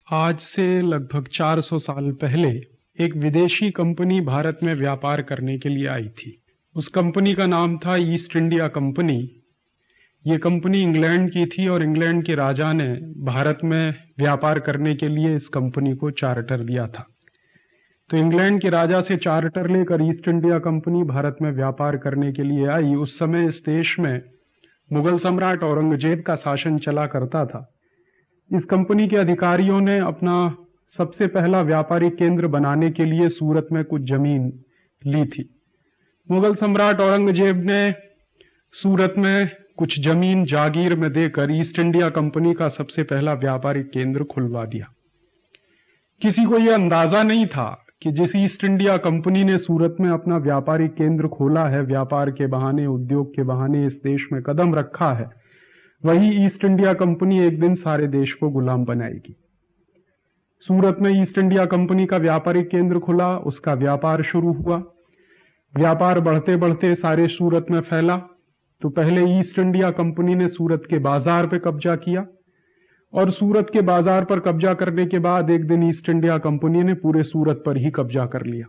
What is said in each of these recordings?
आज से लगभग 400 साल पहले एक विदेशी कंपनी भारत में व्यापार करने के लिए आई थी। उस कंपनी का नाम था ईस्ट इंडिया कंपनी। ये कंपनी इंग्लैंड की थी और इंग्लैंड के राजा ने भारत में व्यापार करने के लिए इस कंपनी को चार्टर दिया था। तो इंग्लैंड के राजा से चार्टर लेकर ईस्ट इंडिया कंपनी भारत में व्यापार करने के लिए आई। उस समय इस देश में मुगल सम्राट औरंगजेब का शासन चला करता था। इस कंपनी के अधिकारियों ने अपना सबसे पहला व्यापारिक केंद्र बनाने के लिए सूरत में कुछ जमीन ली थी। मुगल सम्राट औरंगजेब ने सूरत में कुछ जमीन जागीर में देकर ईस्ट इंडिया कंपनी का सबसे पहला व्यापारिक केंद्र खुलवा दिया। किसी को यह अंदाजा नहीं था कि जिस ईस्ट इंडिया कंपनी ने सूरत में अपना व्यापारिक केंद्र खोला है, व्यापार के बहाने, उद्योग के बहाने इस देश में कदम रखा है, वही ईस्ट इंडिया कंपनी एक दिन सारे देश को गुलाम बनाएगी। सूरत में ईस्ट इंडिया कंपनी का व्यापारिक केंद्र खुला, उसका व्यापार शुरू हुआ। व्यापार बढ़ते बढ़ते सारे सूरत में फैला। तो पहले ईस्ट इंडिया कंपनी ने सूरत के बाजार पे कब्जा किया और सूरत के बाजार पर कब्जा करने के बाद एक दिन ईस्ट इंडिया कंपनी ने पूरे सूरत पर ही कब्जा कर लिया।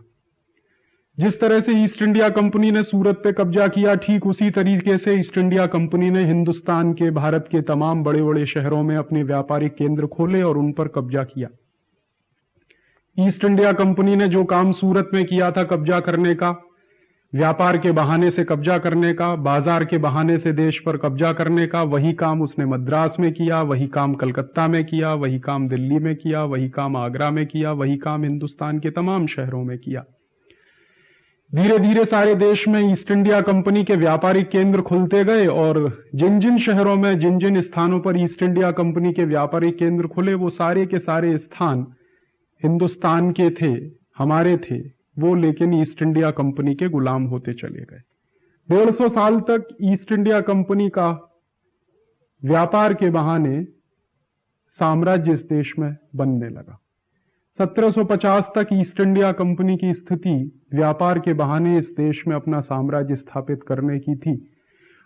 जिस तरह से ईस्ट इंडिया कंपनी ने सूरत पे कब्जा किया, ठीक उसी तरीके से ईस्ट इंडिया कंपनी ने हिंदुस्तान के, भारत के तमाम बड़े बड़े शहरों में अपने व्यापारिक केंद्र खोले और उन पर कब्जा किया। ईस्ट इंडिया कंपनी ने जो काम सूरत में किया था कब्जा करने का, व्यापार के बहाने से कब्जा करने का, बाजार के बहाने से देश पर कब्जा करने का, वही काम उसने मद्रास में किया, वही काम कलकत्ता में किया, वही काम दिल्ली में किया, वही काम आगरा में किया, वही काम हिंदुस्तान के तमाम शहरों में किया। धीरे धीरे सारे देश में ईस्ट इंडिया कंपनी के व्यापारिक केंद्र खुलते गए और जिन जिन शहरों में, जिन जिन स्थानों पर ईस्ट इंडिया कंपनी के व्यापारिक केंद्र खुले, वो सारे के सारे स्थान हिंदुस्तान के थे, हमारे थे वो, लेकिन ईस्ट इंडिया कंपनी के गुलाम होते चले गए। 150 साल तक ईस्ट इंडिया कंपनी का व्यापार के बहाने साम्राज्य इस देश में बनने लगा। 1750 तक ईस्ट इंडिया कंपनी की स्थिति व्यापार के बहाने इस देश में अपना साम्राज्य स्थापित करने की थी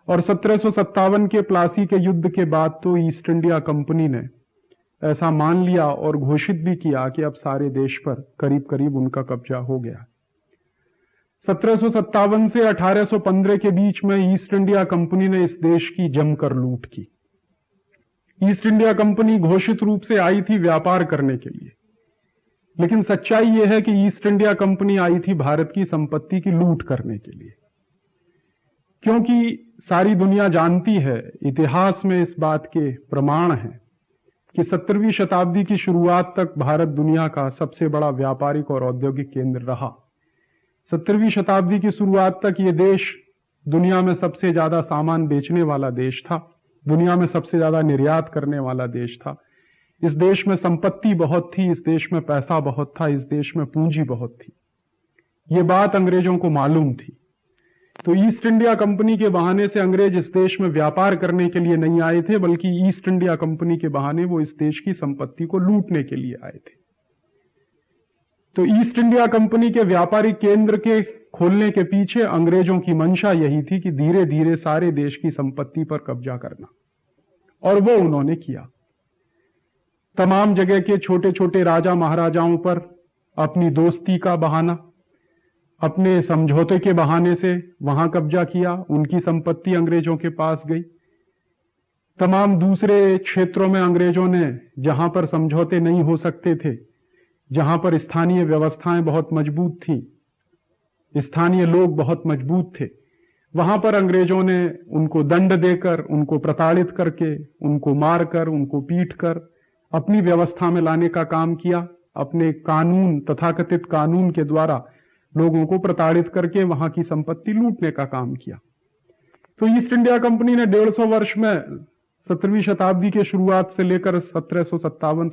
और 1757 के प्लासी के युद्ध के बाद तो ईस्ट इंडिया कंपनी ने ऐसा मान लिया और घोषित भी किया कि अब सारे देश पर करीब करीब उनका कब्जा हो गया। 1757 से 1815 के बीच में ईस्ट इंडिया कंपनी ने इस देश की जमकर लूट की। ईस्ट इंडिया कंपनी घोषित रूप से आई थी व्यापार करने के लिए, लेकिन सच्चाई यह है कि ईस्ट इंडिया कंपनी आई थी भारत की संपत्ति की लूट करने के लिए। क्योंकि सारी दुनिया जानती है, इतिहास में इस बात के प्रमाण हैं कि 17वीं शताब्दी की शुरुआत तक भारत दुनिया का सबसे बड़ा व्यापारिक और औद्योगिक केंद्र रहा। 17वीं शताब्दी की शुरुआत तक ये देश दुनिया में सबसे ज्यादा सामान बेचने वाला देश था, दुनिया में सबसे ज्यादा निर्यात करने वाला देश था। इस देश में संपत्ति बहुत थी, इस देश में पैसा बहुत था, इस देश में पूंजी बहुत थी। ये बात अंग्रेजों को मालूम थी। तो ईस्ट इंडिया कंपनी के बहाने से अंग्रेज इस देश में व्यापार करने के लिए नहीं आए थे, बल्कि ईस्ट इंडिया कंपनी के बहाने वो इस देश की संपत्ति को लूटने के लिए आए थे। तो ईस्ट इंडिया कंपनी के व्यापारिक केंद्र के खोलने के पीछे अंग्रेजों की मंशा यही थी कि धीरे धीरे सारे देश की संपत्ति पर कब्जा करना, और वो उन्होंने किया। तमाम जगह के छोटे छोटे राजा महाराजाओं पर अपनी दोस्ती का बहाना, अपने समझौते के बहाने से वहां कब्जा किया, उनकी संपत्ति अंग्रेजों के पास गई। तमाम दूसरे क्षेत्रों में अंग्रेजों ने, जहां पर समझौते नहीं हो सकते थे, जहां पर स्थानीय व्यवस्थाएं बहुत मजबूत थी, स्थानीय लोग बहुत मजबूत थे, वहां पर अंग्रेजों ने उनको दंड देकर, उनको प्रताड़ित करके, उनको मारकर, उनको पीटकर अपनी व्यवस्था में लाने का काम किया। अपने कानून, तथाकथित कानून के द्वारा लोगों को प्रताड़ित करके वहां की संपत्ति लूटने का काम किया। तो ईस्ट इंडिया कंपनी ने 150 वर्ष में 17वीं शताब्दी के शुरुआत से लेकर 1757,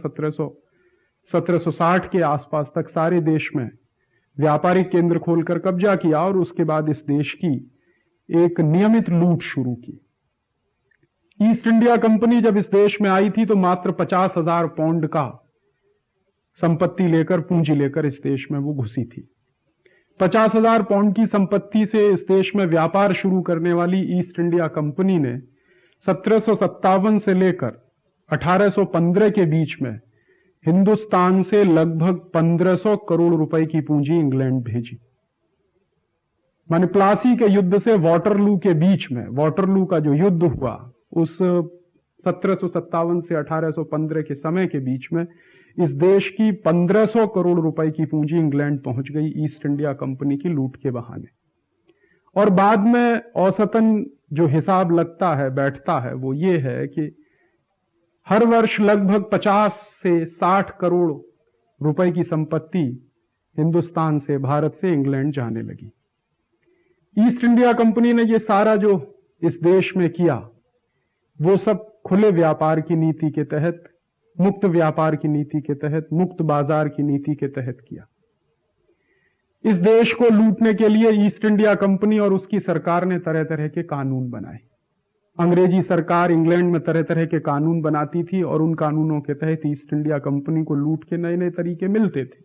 1760 के आसपास तक सारे देश में व्यापारिक केंद्र खोलकर कब्जा किया और उसके बाद इस देश की एक नियमित लूट शुरू की। ईस्ट इंडिया कंपनी जब इस देश में आई थी तो मात्र 50,000 पाउंड का संपत्ति लेकर, पूंजी लेकर इस देश में वो घुसी थी। 50,000 पाउंड की संपत्ति से इस देश में व्यापार शुरू करने वाली ईस्ट इंडिया कंपनी ने 1757 से लेकर 1815 के बीच में हिंदुस्तान से लगभग 1500 करोड़ रुपए की पूंजी इंग्लैंड भेजी। माने प्लासी के युद्ध से वाटरलू के बीच में, वाटरलू का जो युद्ध हुआ उस 1757 से 1815 के समय के बीच में इस देश की 1500 करोड़ रुपए की पूंजी इंग्लैंड पहुंच गई ईस्ट इंडिया कंपनी की लूट के बहाने। और बाद में औसतन जो हिसाब लगता है, बैठता है, वो ये है कि हर वर्ष लगभग 50 से 60 करोड़ रुपए की संपत्ति हिंदुस्तान से, भारत से इंग्लैंड जाने लगी। ईस्ट इंडिया कंपनी ने ये सारा जो इस देश में किया वो सब खुले व्यापार की नीति के तहत, मुक्त व्यापार की नीति के तहत, मुक्त बाजार की नीति के तहत किया। इस देश को लूटने के लिए ईस्ट इंडिया कंपनी और उसकी सरकार ने तरह तरह के कानून बनाए। अंग्रेजी सरकार इंग्लैंड में तरह तरह के कानून बनाती थी और उन कानूनों के तहत ईस्ट इंडिया कंपनी को लूट के नए नए तरीके मिलते थे।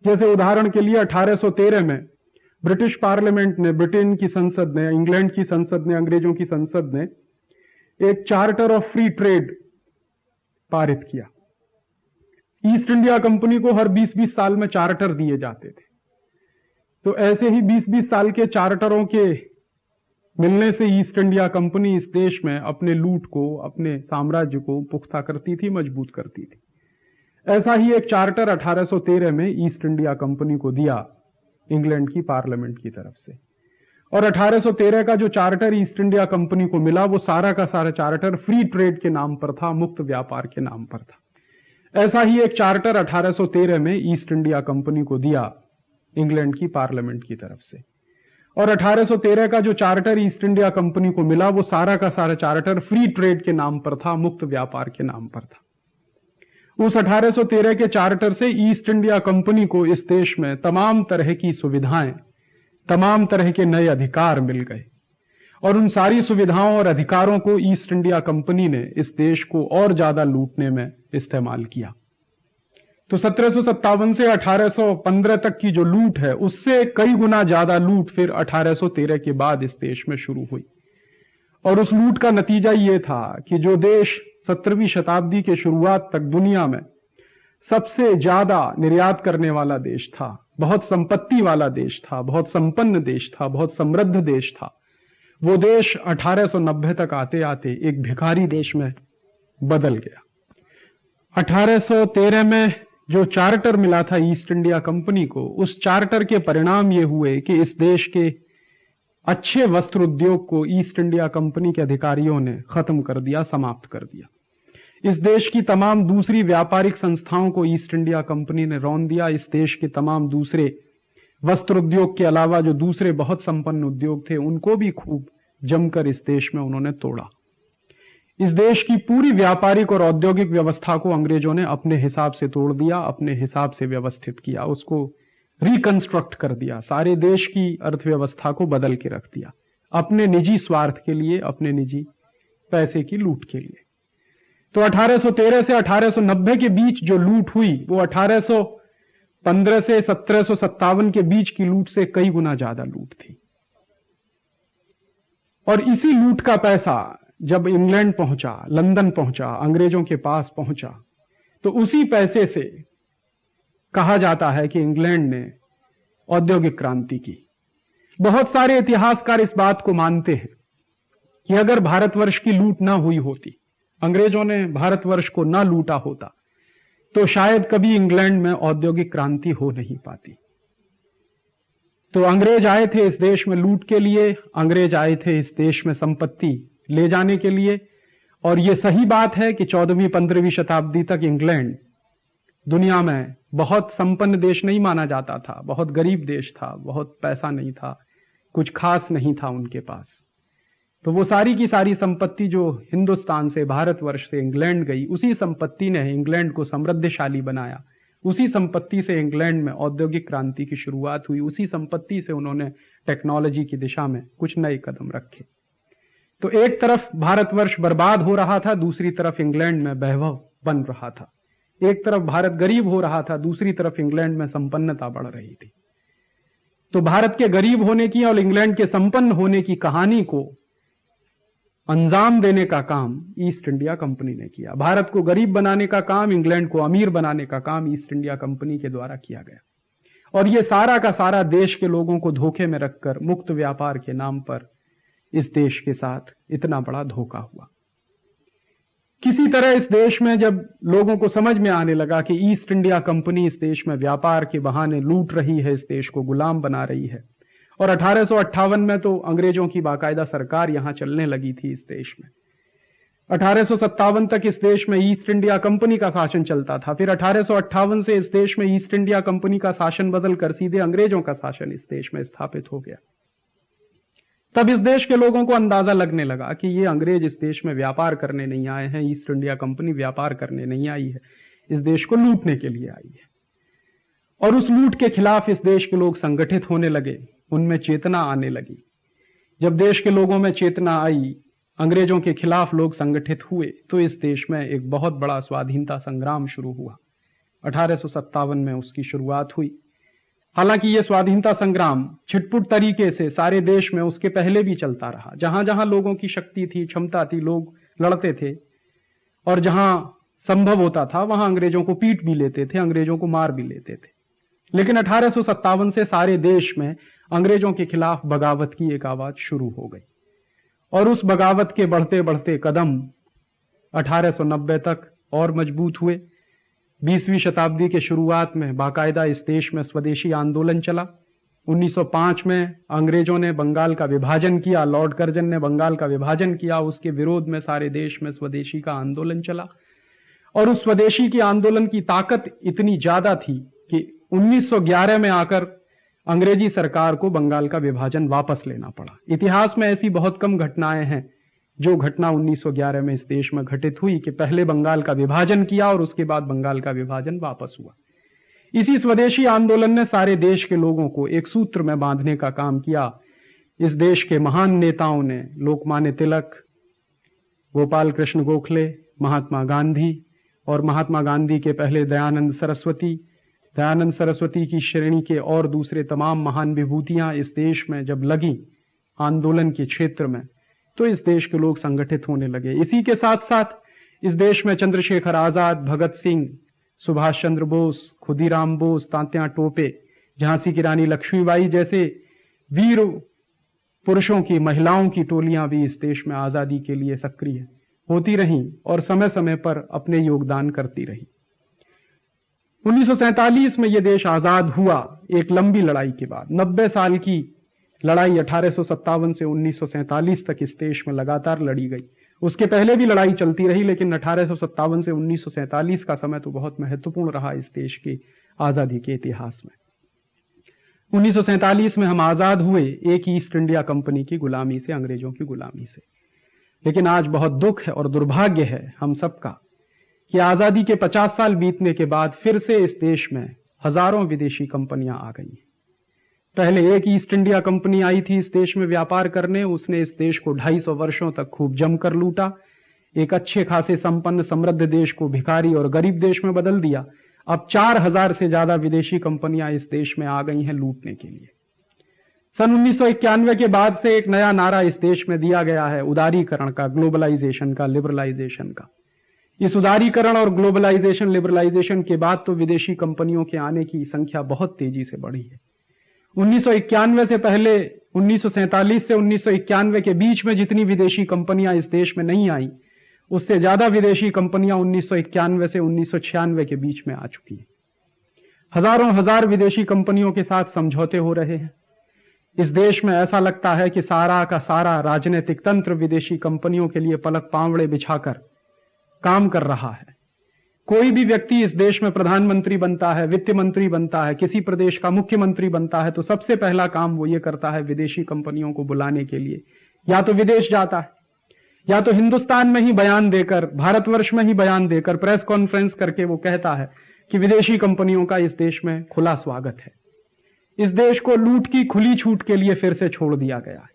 जैसे उदाहरण के लिए 1813 में ब्रिटिश पार्लियामेंट ने, ब्रिटेन की संसद ने, इंग्लैंड की संसद ने, अंग्रेजों की संसद ने एक चार्टर ऑफ फ्री ट्रेड पारित किया। ईस्ट इंडिया कंपनी को हर 20-20 साल में चार्टर दिए जाते थे। तो ऐसे ही 20-20 साल के चार्टरों के मिलने से ईस्ट इंडिया कंपनी इस देश में अपने लूट को, अपने साम्राज्य को पुख्ता करती थी, मजबूत करती थी। ऐसा ही एक चार्टर 1813 में ईस्ट इंडिया कंपनी को दिया इंग्लैंड की पार्लियामेंट की तरफ से। और 1813 का जो चार्टर ईस्ट इंडिया कंपनी को मिला वो सारा का सारा चार्टर फ्री ट्रेड के नाम पर था, मुक्त व्यापार के नाम पर था। ऐसा ही एक चार्टर 1813 में ईस्ट इंडिया कंपनी को दिया इंग्लैंड की पार्लियामेंट की तरफ से। और 1813 का जो चार्टर ईस्ट इंडिया कंपनी को मिला वो सारा का सारा चार्टर फ्री ट्रेड के नाम पर था, मुक्त व्यापार के नाम पर था। उस 1813 के चार्टर से ईस्ट इंडिया कंपनी को इस देश में तमाम तरह की सुविधाएं, तमाम तरह के नए अधिकार मिल गए। और उन सारी सुविधाओं और अधिकारों को ईस्ट इंडिया कंपनी ने इस देश को और ज्यादा लूटने में इस्तेमाल किया। तो 1757 से 1815 तक की जो लूट है उससे कई गुना ज्यादा लूट फिर 1813 के बाद इस देश में शुरू हुई। और उस लूट का नतीजा ये था कि जो देश 17वीं शताब्दी के शुरुआत तक दुनिया में सबसे ज्यादा निर्यात करने वाला देश था, बहुत संपत्ति वाला देश था, बहुत संपन्न देश था, बहुत समृद्ध देश था, वो देश 1890 तक आते आते एक भिखारी देश में बदल गया। 1813 में जो चार्टर मिला था ईस्ट इंडिया कंपनी को, उस चार्टर के परिणाम ये हुए कि इस देश के अच्छे वस्त्र उद्योग को ईस्ट इंडिया कंपनी के अधिकारियों ने खत्म कर दिया, समाप्त कर दिया। इस देश की तमाम दूसरी व्यापारिक संस्थाओं को ईस्ट इंडिया कंपनी ने रौंद दिया। इस देश के तमाम दूसरे वस्त्र उद्योग के अलावा जो दूसरे बहुत संपन्न उद्योग थे उनको भी खूब जमकर इस देश में उन्होंने तोड़ा। इस देश की पूरी व्यापारिक और औद्योगिक व्यवस्था को अंग्रेजों ने अपने हिसाब से तोड़ दिया, अपने हिसाब से व्यवस्थित किया, उसको रिकंस्ट्रक्ट कर दिया, सारे देश की अर्थव्यवस्था को बदल के रख दिया अपने निजी स्वार्थ के लिए, अपने निजी पैसे की लूट के लिए। तो 1813 से 1890 के बीच जो लूट हुई वो 1815 से 1757 के बीच की लूट से कई गुना ज्यादा लूट थी। और इसी लूट का पैसा जब इंग्लैंड पहुंचा, लंदन पहुंचा, अंग्रेजों के पास पहुंचा, तो उसी पैसे से कहा जाता है कि इंग्लैंड ने औद्योगिक क्रांति की। बहुत सारे इतिहासकार इस बात को मानते हैं कि अगर भारतवर्ष की लूट ना हुई होती, अंग्रेजों ने भारतवर्ष को ना लूटा होता, तो शायद कभी इंग्लैंड में औद्योगिक क्रांति हो नहीं पाती। तो अंग्रेज आए थे इस देश में लूट के लिए, अंग्रेज आए थे इस देश में संपत्ति ले जाने के लिए। और यह सही बात है कि 14वीं 15वीं शताब्दी तक इंग्लैंड दुनिया में बहुत संपन्न देश नहीं माना जाता था, बहुत गरीब देश था, बहुत पैसा नहीं था, कुछ खास नहीं था उनके पास। तो वो सारी की सारी संपत्ति जो हिंदुस्तान से, भारतवर्ष से इंग्लैंड गई, उसी संपत्ति ने इंग्लैंड को समृद्धशाली बनाया। उसी संपत्ति से इंग्लैंड में औद्योगिक क्रांति की शुरुआत हुई। उसी संपत्ति से उन्होंने टेक्नोलॉजी की दिशा में कुछ नए कदम रखे। तो एक तरफ भारतवर्ष बर्बाद हो रहा था, दूसरी तरफ इंग्लैंड में वैभव बन रहा था। एक तरफ भारत गरीब हो रहा था, दूसरी तरफ इंग्लैंड में संपन्नता बढ़ रही थी। तो भारत के गरीब होने की और इंग्लैंड के संपन्न होने की कहानी को अंजाम देने का काम ईस्ट इंडिया कंपनी ने किया। भारत को गरीब बनाने का काम, इंग्लैंड को अमीर बनाने का काम ईस्ट इंडिया कंपनी के द्वारा किया गया। और यह सारा का सारा देश के लोगों को धोखे में रखकर मुक्त व्यापार के नाम पर इस देश के साथ इतना बड़ा धोखा हुआ। किसी तरह इस देश में जब लोगों को समझ में आने लगा कि ईस्ट इंडिया कंपनी इस देश में व्यापार के बहाने लूट रही है, इस देश को गुलाम बना रही है, और 1858 में तो अंग्रेजों की बाकायदा सरकार यहां चलने लगी थी इस देश में। 1857 तक इस देश में ईस्ट इंडिया कंपनी का शासन चलता था। फिर 1858 से इस देश में ईस्ट इंडिया कंपनी का शासन बदलकर सीधे अंग्रेजों का शासन इस देश में स्थापित हो गया। तब इस देश के लोगों को अंदाजा लगने लगा कि ये अंग्रेज इस देश में व्यापार करने नहीं आए हैं, ईस्ट इंडिया कंपनी व्यापार करने नहीं आई है, इस देश को लूटने के लिए आई है। और उस लूट के खिलाफ इस देश के लोग संगठित होने लगे, उनमें चेतना आने लगी। जब देश के लोगों में चेतना आई, अंग्रेजों के खिलाफ लोग संगठित हुए, तो इस देश में एक बहुत बड़ा स्वाधीनता संग्राम शुरू हुआ। 1857 में उसकी शुरुआत हुई। हालांकि यह स्वाधीनता संग्राम छिटपुट तरीके से सारे देश में उसके पहले भी चलता रहा। जहां जहां लोगों की शक्ति थी, क्षमता थी, लोग लड़ते थे, और जहां संभव होता था वहां अंग्रेजों को पीट भी लेते थे, अंग्रेजों को मार भी लेते थे। लेकिन 1857 से सारे देश में अंग्रेजों के खिलाफ बगावत की एक आवाज शुरू हो गई, और उस बगावत के बढ़ते बढ़ते कदम 1890 तक और मजबूत हुए। 20वीं शताब्दी के शुरुआत में बाकायदा इस देश में स्वदेशी आंदोलन चला। 1905 में अंग्रेजों ने बंगाल का विभाजन किया, लॉर्ड कर्जन ने बंगाल का विभाजन किया, उसके विरोध में सारे देश में स्वदेशी का आंदोलन चला। और उस स्वदेशी की आंदोलन की ताकत इतनी ज्यादा थी कि 1911 में आकर अंग्रेजी सरकार को बंगाल का विभाजन वापस लेना पड़ा। इतिहास में ऐसी बहुत कम घटनाएं हैं जो घटना 1911 में इस देश में घटित हुई कि पहले बंगाल का विभाजन किया और उसके बाद बंगाल का विभाजन वापस हुआ। इसी स्वदेशी आंदोलन ने सारे देश के लोगों को एक सूत्र में बांधने का काम किया। इस देश के महान नेताओं ने, लोकमान्य तिलक, गोपाल कृष्ण गोखले, महात्मा गांधी, और महात्मा गांधी के पहले दयानंद सरस्वती की श्रेणी के और दूसरे तमाम महान विभूतियां इस देश में जब लगी आंदोलन के क्षेत्र में, तो इस देश के लोग संगठित होने लगे। इसी के साथ साथ इस देश में चंद्रशेखर आजाद, भगत सिंह, सुभाष चंद्र बोस, खुदीराम बोस, तात्या टोपे, झांसी की रानी लक्ष्मीबाई जैसे वीर पुरुषों की, महिलाओं की टोलियां भी इस देश में आजादी के लिए सक्रिय होती रहीं और समय समय पर अपने योगदान करती रही। 1947 में यह देश आजाद हुआ एक लंबी लड़ाई के बाद। 90 साल की लड़ाई 1857 से 1947 तक इस देश में लगातार लड़ी गई। उसके पहले भी लड़ाई चलती रही, लेकिन 1857 से 1947 का समय तो बहुत महत्वपूर्ण रहा इस देश के आजादी के इतिहास में। 1947 में हम आजाद हुए एक ईस्ट इंडिया कंपनी की गुलामी से, अंग्रेजों की गुलामी से। लेकिन आज बहुत दुख है और दुर्भाग्य है हम सबका कि आजादी के 50 साल बीतने के बाद फिर से इस देश में हजारों विदेशी कंपनियां आ गई। पहले एक ईस्ट इंडिया कंपनी आई थी इस देश में व्यापार करने, उसने इस देश को 250 वर्षों तक खूब जमकर लूटा। एक अच्छे खासे संपन्न समृद्ध देश को भिखारी और गरीब देश में बदल दिया। अब 4000 से ज्यादा विदेशी कंपनियां इस देश में आ गई हैं लूटने के लिए। सन 1991 के बाद से एक नया नारा इस देश में दिया गया है, उदारीकरण का, ग्लोबलाइजेशन का, लिबरलाइजेशन का। इस उदारीकरण और ग्लोबलाइजेशन, लिबरलाइजेशन के बाद तो विदेशी कंपनियों के आने की संख्या बहुत तेजी से बढ़ी है। 1991 से पहले 1947 से 1991 के बीच में जितनी विदेशी कंपनियां इस देश में नहीं आई, उससे ज्यादा विदेशी कंपनियां 1991 से 1996 के बीच में आ चुकी हैं। हजारों हजार विदेशी कंपनियों के साथ समझौते हो रहे हैं। इस देश में ऐसा लगता है कि सारा का सारा राजनीतिक तंत्र विदेशी कंपनियों के लिए पलक पांवड़े बिछाकर काम कर रहा है। कोई भी व्यक्ति इस देश में प्रधानमंत्री बनता है, वित्त मंत्री बनता है, किसी प्रदेश का मुख्यमंत्री बनता है, तो सबसे पहला काम वो ये करता है विदेशी कंपनियों को बुलाने के लिए या तो विदेश जाता है, या तो हिंदुस्तान में ही बयान देकर, भारतवर्ष में ही बयान देकर, प्रेस कॉन्फ्रेंस करके वो कहता है कि विदेशी कंपनियों का इस देश में खुला स्वागत है। इस देश को लूट की खुली छूट के लिए फिर से छोड़ दिया गया है।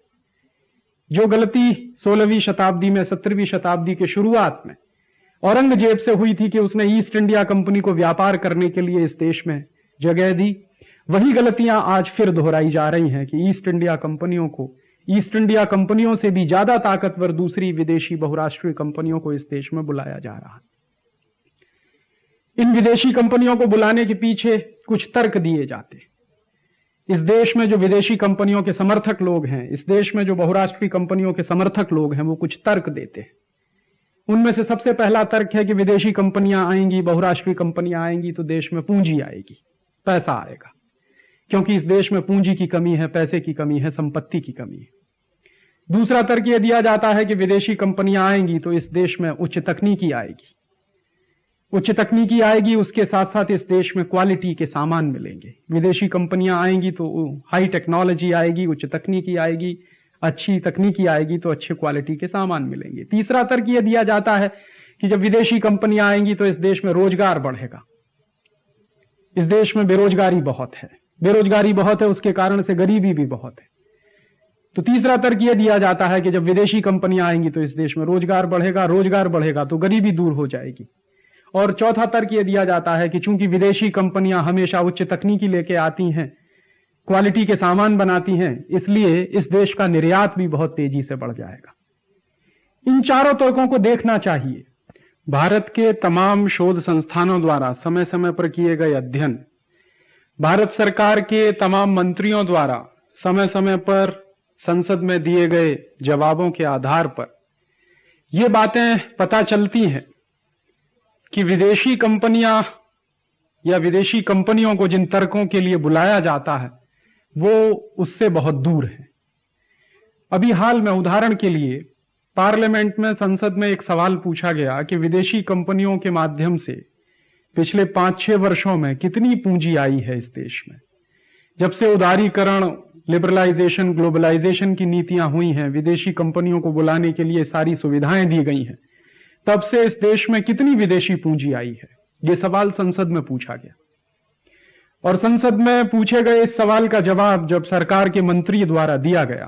जो गलती 16वीं शताब्दी में, 17वीं शताब्दी के शुरुआत में औरंगजेब से हुई थी कि उसने ईस्ट इंडिया कंपनी को व्यापार करने के लिए इस देश में जगह दी, वही गलतियां आज फिर दोहराई जा रही हैं कि ईस्ट इंडिया कंपनियों को ईस्ट इंडिया कंपनियों से भी ज्यादा ताकतवर दूसरी विदेशी बहुराष्ट्रीय कंपनियों को इस देश में बुलाया जा रहा है। इन विदेशी कंपनियों को बुलाने के पीछे कुछ तर्क दिए जाते हैं। इस देश में जो विदेशी कंपनियों के समर्थक लोग हैं, इस देश में जो बहुराष्ट्रीय कंपनियों के समर्थक लोग हैं, वो कुछ तर्क देते हैं। उनमें से सबसे पहला तर्क है कि विदेशी कंपनियां आएंगी, बहुराष्ट्रीय कंपनियां आएंगी तो देश में पूंजी आएगी, पैसा आएगा, क्योंकि इस देश में पूंजी की कमी है, पैसे की कमी है, संपत्ति की कमी है। दूसरा तर्क यह दिया जाता है कि विदेशी कंपनियां आएंगी तो इस देश में उच्च तकनीकी आएगी, उच्च तकनीकी आएगी, उसके साथ साथ इस देश में क्वालिटी के सामान मिलेंगे। विदेशी कंपनियां आएंगी तो हाई टेक्नोलॉजी आएगी, उच्च तकनीकी आएगी, अच्छी तकनीकी आएगी तो अच्छे क्वालिटी के सामान मिलेंगे। तीसरा तर्क यह दिया जाता है कि जब विदेशी कंपनियां आएंगी तो इस देश में रोजगार बढ़ेगा। इस देश में बेरोजगारी बहुत है, बेरोजगारी बहुत है, उसके कारण से गरीबी भी बहुत है। तो तीसरा तर्क यह दिया जाता है कि जब विदेशी कंपनियां आएंगी तो इस देश में रोजगार बढ़ेगा, रोजगार बढ़ेगा तो गरीबी दूर हो जाएगी। और चौथा तर्क यह दिया जाता है कि चूंकि विदेशी कंपनियां हमेशा उच्च तकनीकी लेके आती हैं, क्वालिटी के सामान बनाती हैं, इसलिए इस देश का निर्यात भी बहुत तेजी से बढ़ जाएगा। इन चारों तर्कों को देखना चाहिए। भारत के तमाम शोध संस्थानों द्वारा समय समय पर किए गए अध्ययन, भारत सरकार के तमाम मंत्रियों द्वारा समय समय पर संसद में दिए गए जवाबों के आधार पर यह बातें पता चलती हैं कि विदेशी कंपनियां या विदेशी कंपनियों को जिन तर्कों के लिए बुलाया जाता है वो उससे बहुत दूर है। अभी हाल में उदाहरण के लिए पार्लियामेंट में, संसद में एक सवाल पूछा गया कि विदेशी कंपनियों के माध्यम से पिछले 5-6 वर्षों में कितनी पूंजी आई है इस देश में। जब से उदारीकरण, लिबरलाइजेशन, ग्लोबलाइजेशन की नीतियां हुई हैं, विदेशी कंपनियों को बुलाने के लिए सारी सुविधाएं दी गई हैं, तब से इस देश में कितनी विदेशी पूंजी आई है, यह सवाल संसद में पूछा गया। और संसद में पूछे गए इस सवाल का जवाब जब सरकार के मंत्री द्वारा दिया गया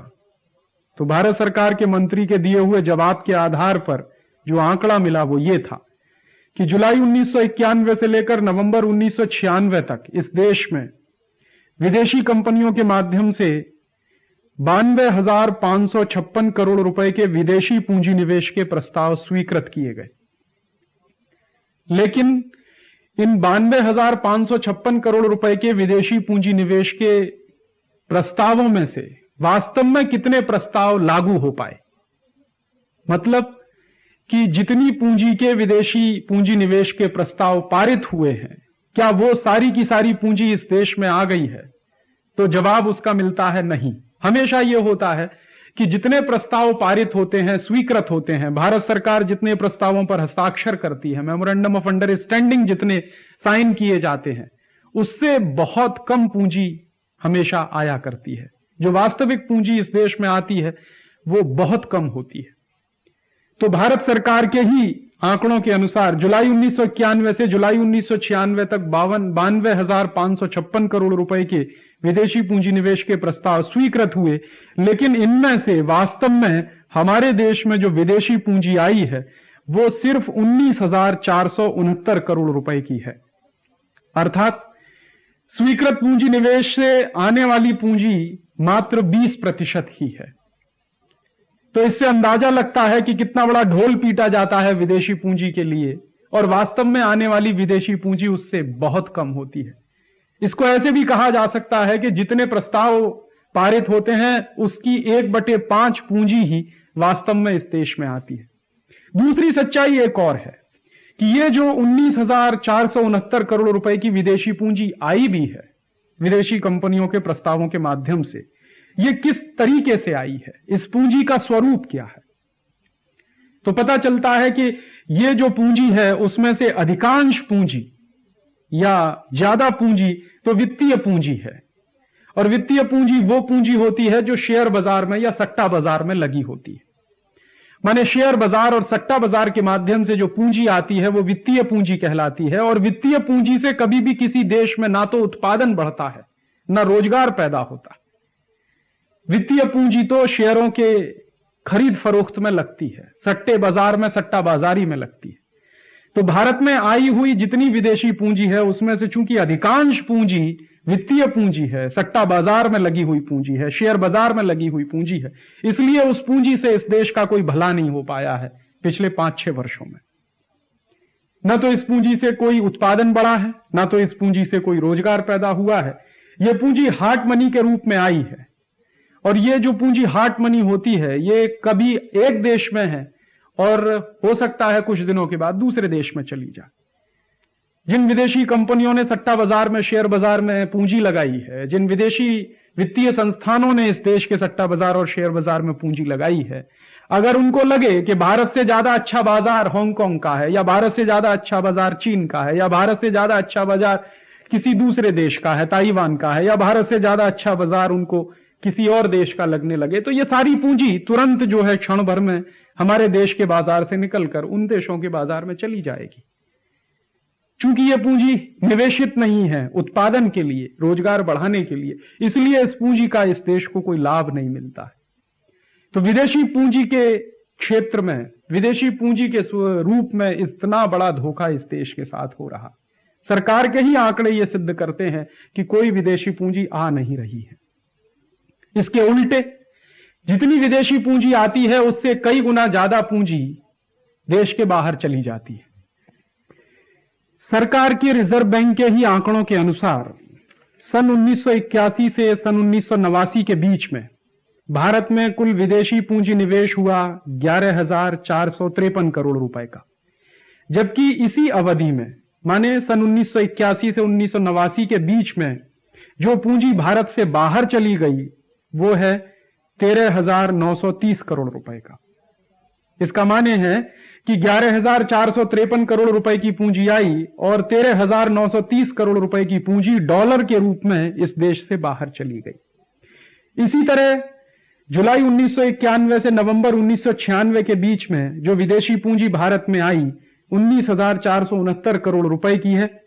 तो भारत सरकार के मंत्री के दिए हुए जवाब के आधार पर जो आंकड़ा मिला वो ये था कि जुलाई 1991 से लेकर नवंबर 1996 तक इस देश में विदेशी कंपनियों के माध्यम से 92,556 करोड़ रुपए के विदेशी पूंजी निवेश के प्रस्ताव स्वीकृत किए गए। लेकिन इन 92,556 करोड़ रुपए के विदेशी पूंजी निवेश के प्रस्तावों में से वास्तव में कितने प्रस्ताव लागू हो पाए, मतलब कि जितनी पूंजी के विदेशी पूंजी निवेश के प्रस्ताव पारित हुए हैं, क्या वो सारी की सारी पूंजी इस देश में आ गई है? तो जवाब उसका मिलता है नहीं। हमेशा यह होता है कि जितने प्रस्ताव पारित होते हैं, स्वीकृत होते हैं, भारत सरकार जितने प्रस्तावों पर हस्ताक्षर करती है, मेमोरेंडम ऑफ अंडरस्टैंडिंग जितने साइन किए जाते हैं, उससे बहुत कम पूंजी हमेशा आया करती है। जो वास्तविक पूंजी इस देश में आती है वो बहुत कम होती है। तो भारत सरकार के ही आंकड़ों के अनुसार जुलाई 1991 से जुलाई 1996 तक 92,556 करोड़ रुपए के विदेशी पूंजी निवेश के प्रस्ताव स्वीकृत हुए, लेकिन इनमें से वास्तव में हमारे देश में जो विदेशी पूंजी आई है वो सिर्फ 19,469 करोड़ रुपए की है। अर्थात स्वीकृत पूंजी निवेश से आने वाली पूंजी मात्र 20% ही है। तो इससे अंदाजा लगता है कि कितना बड़ा ढोल पीटा जाता है विदेशी पूंजी के लिए, और वास्तव में आने वाली विदेशी पूंजी उससे बहुत कम होती है। इसको ऐसे भी कहा जा सकता है कि जितने प्रस्ताव पारित होते हैं उसकी 1/5 पूंजी ही वास्तव में इस देश में आती है। दूसरी सच्चाई एक और है कि ये जो 19,469 करोड़ रुपए की विदेशी पूंजी आई भी है विदेशी कंपनियों के प्रस्तावों के माध्यम से, ये किस तरीके से आई है, इस पूंजी का स्वरूप क्या है? तो पता चलता है कि ये जो पूंजी है उसमें से अधिकांश पूंजी या ज्यादा पूंजी तो वित्तीय पूंजी है, और वित्तीय पूंजी वो पूंजी होती है जो शेयर बाजार में या सट्टा बाजार में लगी होती है। माने शेयर बाजार और सट्टा बाजार के माध्यम से जो पूंजी आती है वो वित्तीय पूंजी कहलाती है, और वित्तीय पूंजी से कभी भी किसी देश में ना तो उत्पादन बढ़ता है ना रोजगार पैदा होता है। वित्तीय पूंजी तो शेयरों के खरीद फरोख्त में लगती है, सट्टे बाजार में, सट्टा बाजारी में लगती है। तो भारत में आई हुई जितनी विदेशी पूंजी है उसमें से चूंकि अधिकांश पूंजी वित्तीय पूंजी है, सट्टा बाजार में लगी हुई पूंजी है, शेयर बाजार में लगी हुई पूंजी है। इसलिए उस पूंजी से इस देश का कोई भला नहीं हो पाया है पिछले 5-6 वर्षों में। न तो इस पूंजी से कोई उत्पादन बढ़ा है, न तो इस पूंजी से कोई रोजगार पैदा हुआ है। यह पूंजी हार्ड मनी के रूप में आई है, और ये जो पूंजी हार्ड मनी होती है ये कभी एक देश में है और हो सकता है कुछ दिनों के बाद दूसरे देश में चली जाए। जिन विदेशी कंपनियों ने सट्टा बाजार में, शेयर बाजार में पूंजी लगाई है, जिन विदेशी वित्तीय संस्थानों ने इस देश के सट्टा बाजार और शेयर बाजार में पूंजी लगाई है, अगर उनको लगे कि भारत से ज्यादा अच्छा बाजार हांगकांग का है, या भारत से ज्यादा अच्छा बाजार चीन का है, या भारत से ज्यादा अच्छा बाजार किसी दूसरे देश का है, ताइवान का है, या भारत से ज्यादा अच्छा बाजार उनको किसी और देश का लगने लगे, तो ये सारी पूंजी तुरंत जो है क्षण भर में हमारे देश के बाजार से निकलकर उन देशों के बाजार में चली जाएगी। चूंकि यह पूंजी निवेशित नहीं है उत्पादन के लिए, रोजगार बढ़ाने के लिए, इसलिए इस पूंजी का इस देश को कोई लाभ नहीं मिलता है। तो विदेशी पूंजी के क्षेत्र में, विदेशी पूंजी के रूप में इतना बड़ा धोखा इस देश के साथ हो रहा। सरकार के ही आंकड़े यह सिद्ध करते हैं कि कोई विदेशी पूंजी आ नहीं रही है। इसके उल्टे जितनी विदेशी पूंजी आती है उससे कई गुना ज्यादा पूंजी देश के बाहर चली जाती है। सरकार के रिजर्व बैंक के ही आंकड़ों के अनुसार सन 1981 से सन 1989 के बीच में भारत में कुल विदेशी पूंजी निवेश हुआ 11,453 करोड़ रुपए का, जबकि इसी अवधि में, माने सन 1981 से 1989 के बीच में जो पूंजी भारत से बाहर चली गई वो है 13,930 करोड़ रुपए का। इसका माने है कि 11,453 करोड़ रुपए की पूंजी आई और 13,930 करोड़ रुपए की पूंजी डॉलर के रूप में इस देश से बाहर चली गई। इसी तरह जुलाई 1991 से नवंबर 1996 के बीच में जो विदेशी पूंजी भारत में आई 19,469 करोड़ रुपए की है,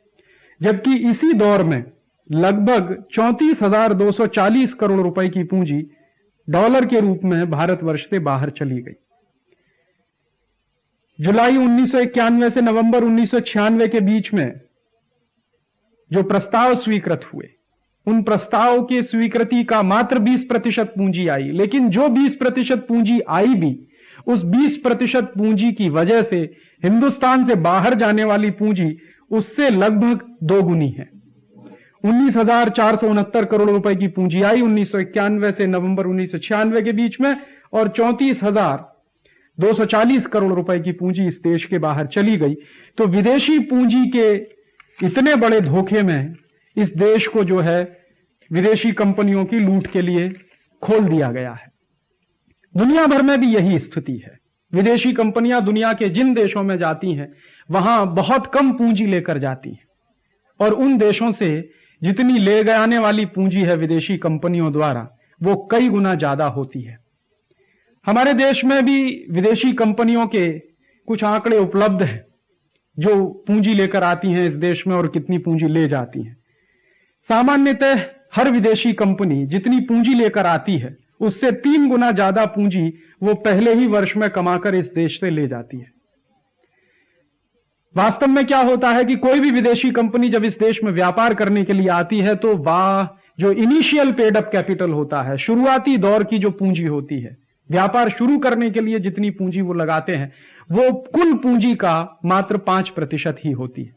जबकि इसी दौर में लगभग 34,240 करोड़ रुपए की पूंजी डॉलर के रूप में भारतवर्ष से बाहर चली गई। जुलाई 1991 से नवंबर 1996 के बीच में जो प्रस्ताव स्वीकृत हुए, उन प्रस्ताव की स्वीकृति का मात्र 20% पूंजी आई, लेकिन जो 20% पूंजी आई भी, उस 20% पूंजी की वजह से हिंदुस्तान से बाहर जाने वाली पूंजी उससे लगभग दोगुनी है। 19,469 करोड़ रुपए की पूंजी आई 1991 से नवंबर 1996 के बीच में, और 34,240 करोड़ रुपए की पूंजी इस देश के बाहर चली गई। तो विदेशी पूंजी के इतने बड़े धोखे में इस देश को जो है विदेशी कंपनियों की लूट के लिए खोल दिया गया है। दुनिया भर में भी यही स्थिति है। विदेशी कंपनियां दुनिया के जिन देशों में जाती हैं वहां बहुत कम पूंजी लेकर जाती हैं, और उन देशों से जितनी ले जाने वाली पूंजी है विदेशी कंपनियों द्वारा वो कई गुना ज्यादा होती है। हमारे देश में भी विदेशी कंपनियों के कुछ आंकड़े उपलब्ध हैं जो पूंजी लेकर आती हैं इस देश में और कितनी पूंजी ले जाती हैं। सामान्यतः हर विदेशी कंपनी जितनी पूंजी लेकर आती है उससे 3 गुना ज्यादा पूंजी वो पहले ही वर्ष में कमाकर इस देश से ले जाती है। वास्तव में क्या होता है कि कोई भी विदेशी कंपनी जब इस देश में व्यापार करने के लिए आती है तो वह जो इनिशियल पेड अप कैपिटल होता है, शुरुआती दौर की जो पूंजी होती है, व्यापार शुरू करने के लिए जितनी पूंजी वो लगाते हैं वो कुल पूंजी का मात्र 5% ही होती है।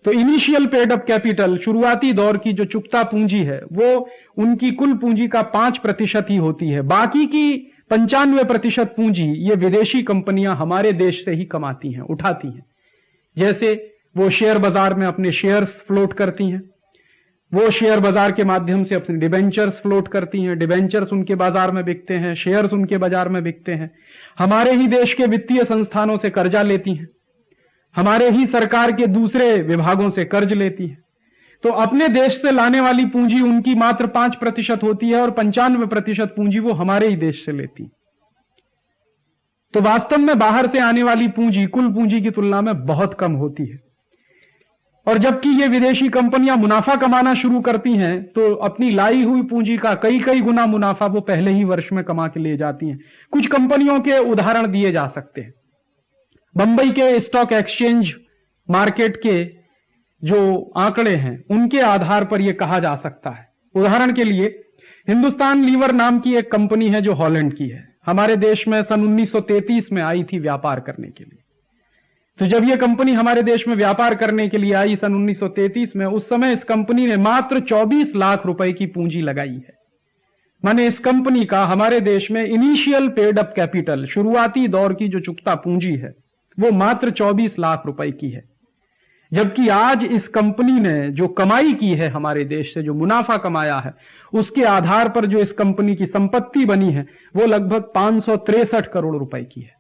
तो इनिशियल पेड अप कैपिटल, शुरुआती दौर की जो चुकता पूंजी है, वो उनकी कुल पूंजी का 5% ही होती है। बाकी की 95% पूंजी ये विदेशी कंपनियां हमारे देश से ही कमाती हैं, उठाती हैं। जैसे वो शेयर बाजार में अपने शेयर्स फ्लोट करती हैं, वो शेयर बाजार के माध्यम से अपने डिबेंचर्स फ्लोट करती हैं, डिबेंचर्स उनके बाजार में बिकते हैं, शेयर्स उनके बाजार में बिकते हैं। हमारे ही देश के वित्तीय संस्थानों से कर्जा लेती हैं, हमारे ही सरकार के दूसरे विभागों से कर्ज लेती है। तो अपने देश से लाने वाली पूंजी उनकी मात्र 5% होती है और 95% पूंजी वो हमारे ही देश से लेती। तो वास्तव में बाहर से आने वाली पूंजी कुल पूंजी की तुलना में बहुत कम होती है। और जबकि ये विदेशी कंपनियां मुनाफा कमाना शुरू करती हैं तो अपनी लाई हुई पूंजी का कई गुना मुनाफा वो पहले ही वर्ष में कमा के ले जाती हैं। कुछ कंपनियों के उदाहरण दिए जा सकते हैं। बंबई के स्टॉक एक्सचेंज मार्केट के जो आंकड़े हैं उनके आधार पर यह कहा जा सकता है। उदाहरण के लिए हिंदुस्तान लीवर नाम की एक कंपनी है जो हॉलैंड की है, हमारे देश में सन 1933 में आई थी व्यापार करने के लिए। तो जब यह कंपनी हमारे देश में व्यापार करने के लिए आई सन 1933 में, उस समय इस कंपनी ने मात्र 24 लाख रुपए की पूंजी लगाई है। माने इस कंपनी का हमारे देश में इनिशियल पेड अप कैपिटल, शुरुआती दौर की जो चुकता पूंजी है, वो मात्र 24 लाख रुपए की है। जबकि आज इस कंपनी ने जो कमाई की है, हमारे देश से जो मुनाफा कमाया है, उसके आधार पर जो इस कंपनी की संपत्ति बनी है वो लगभग 563 करोड़ रुपए की है।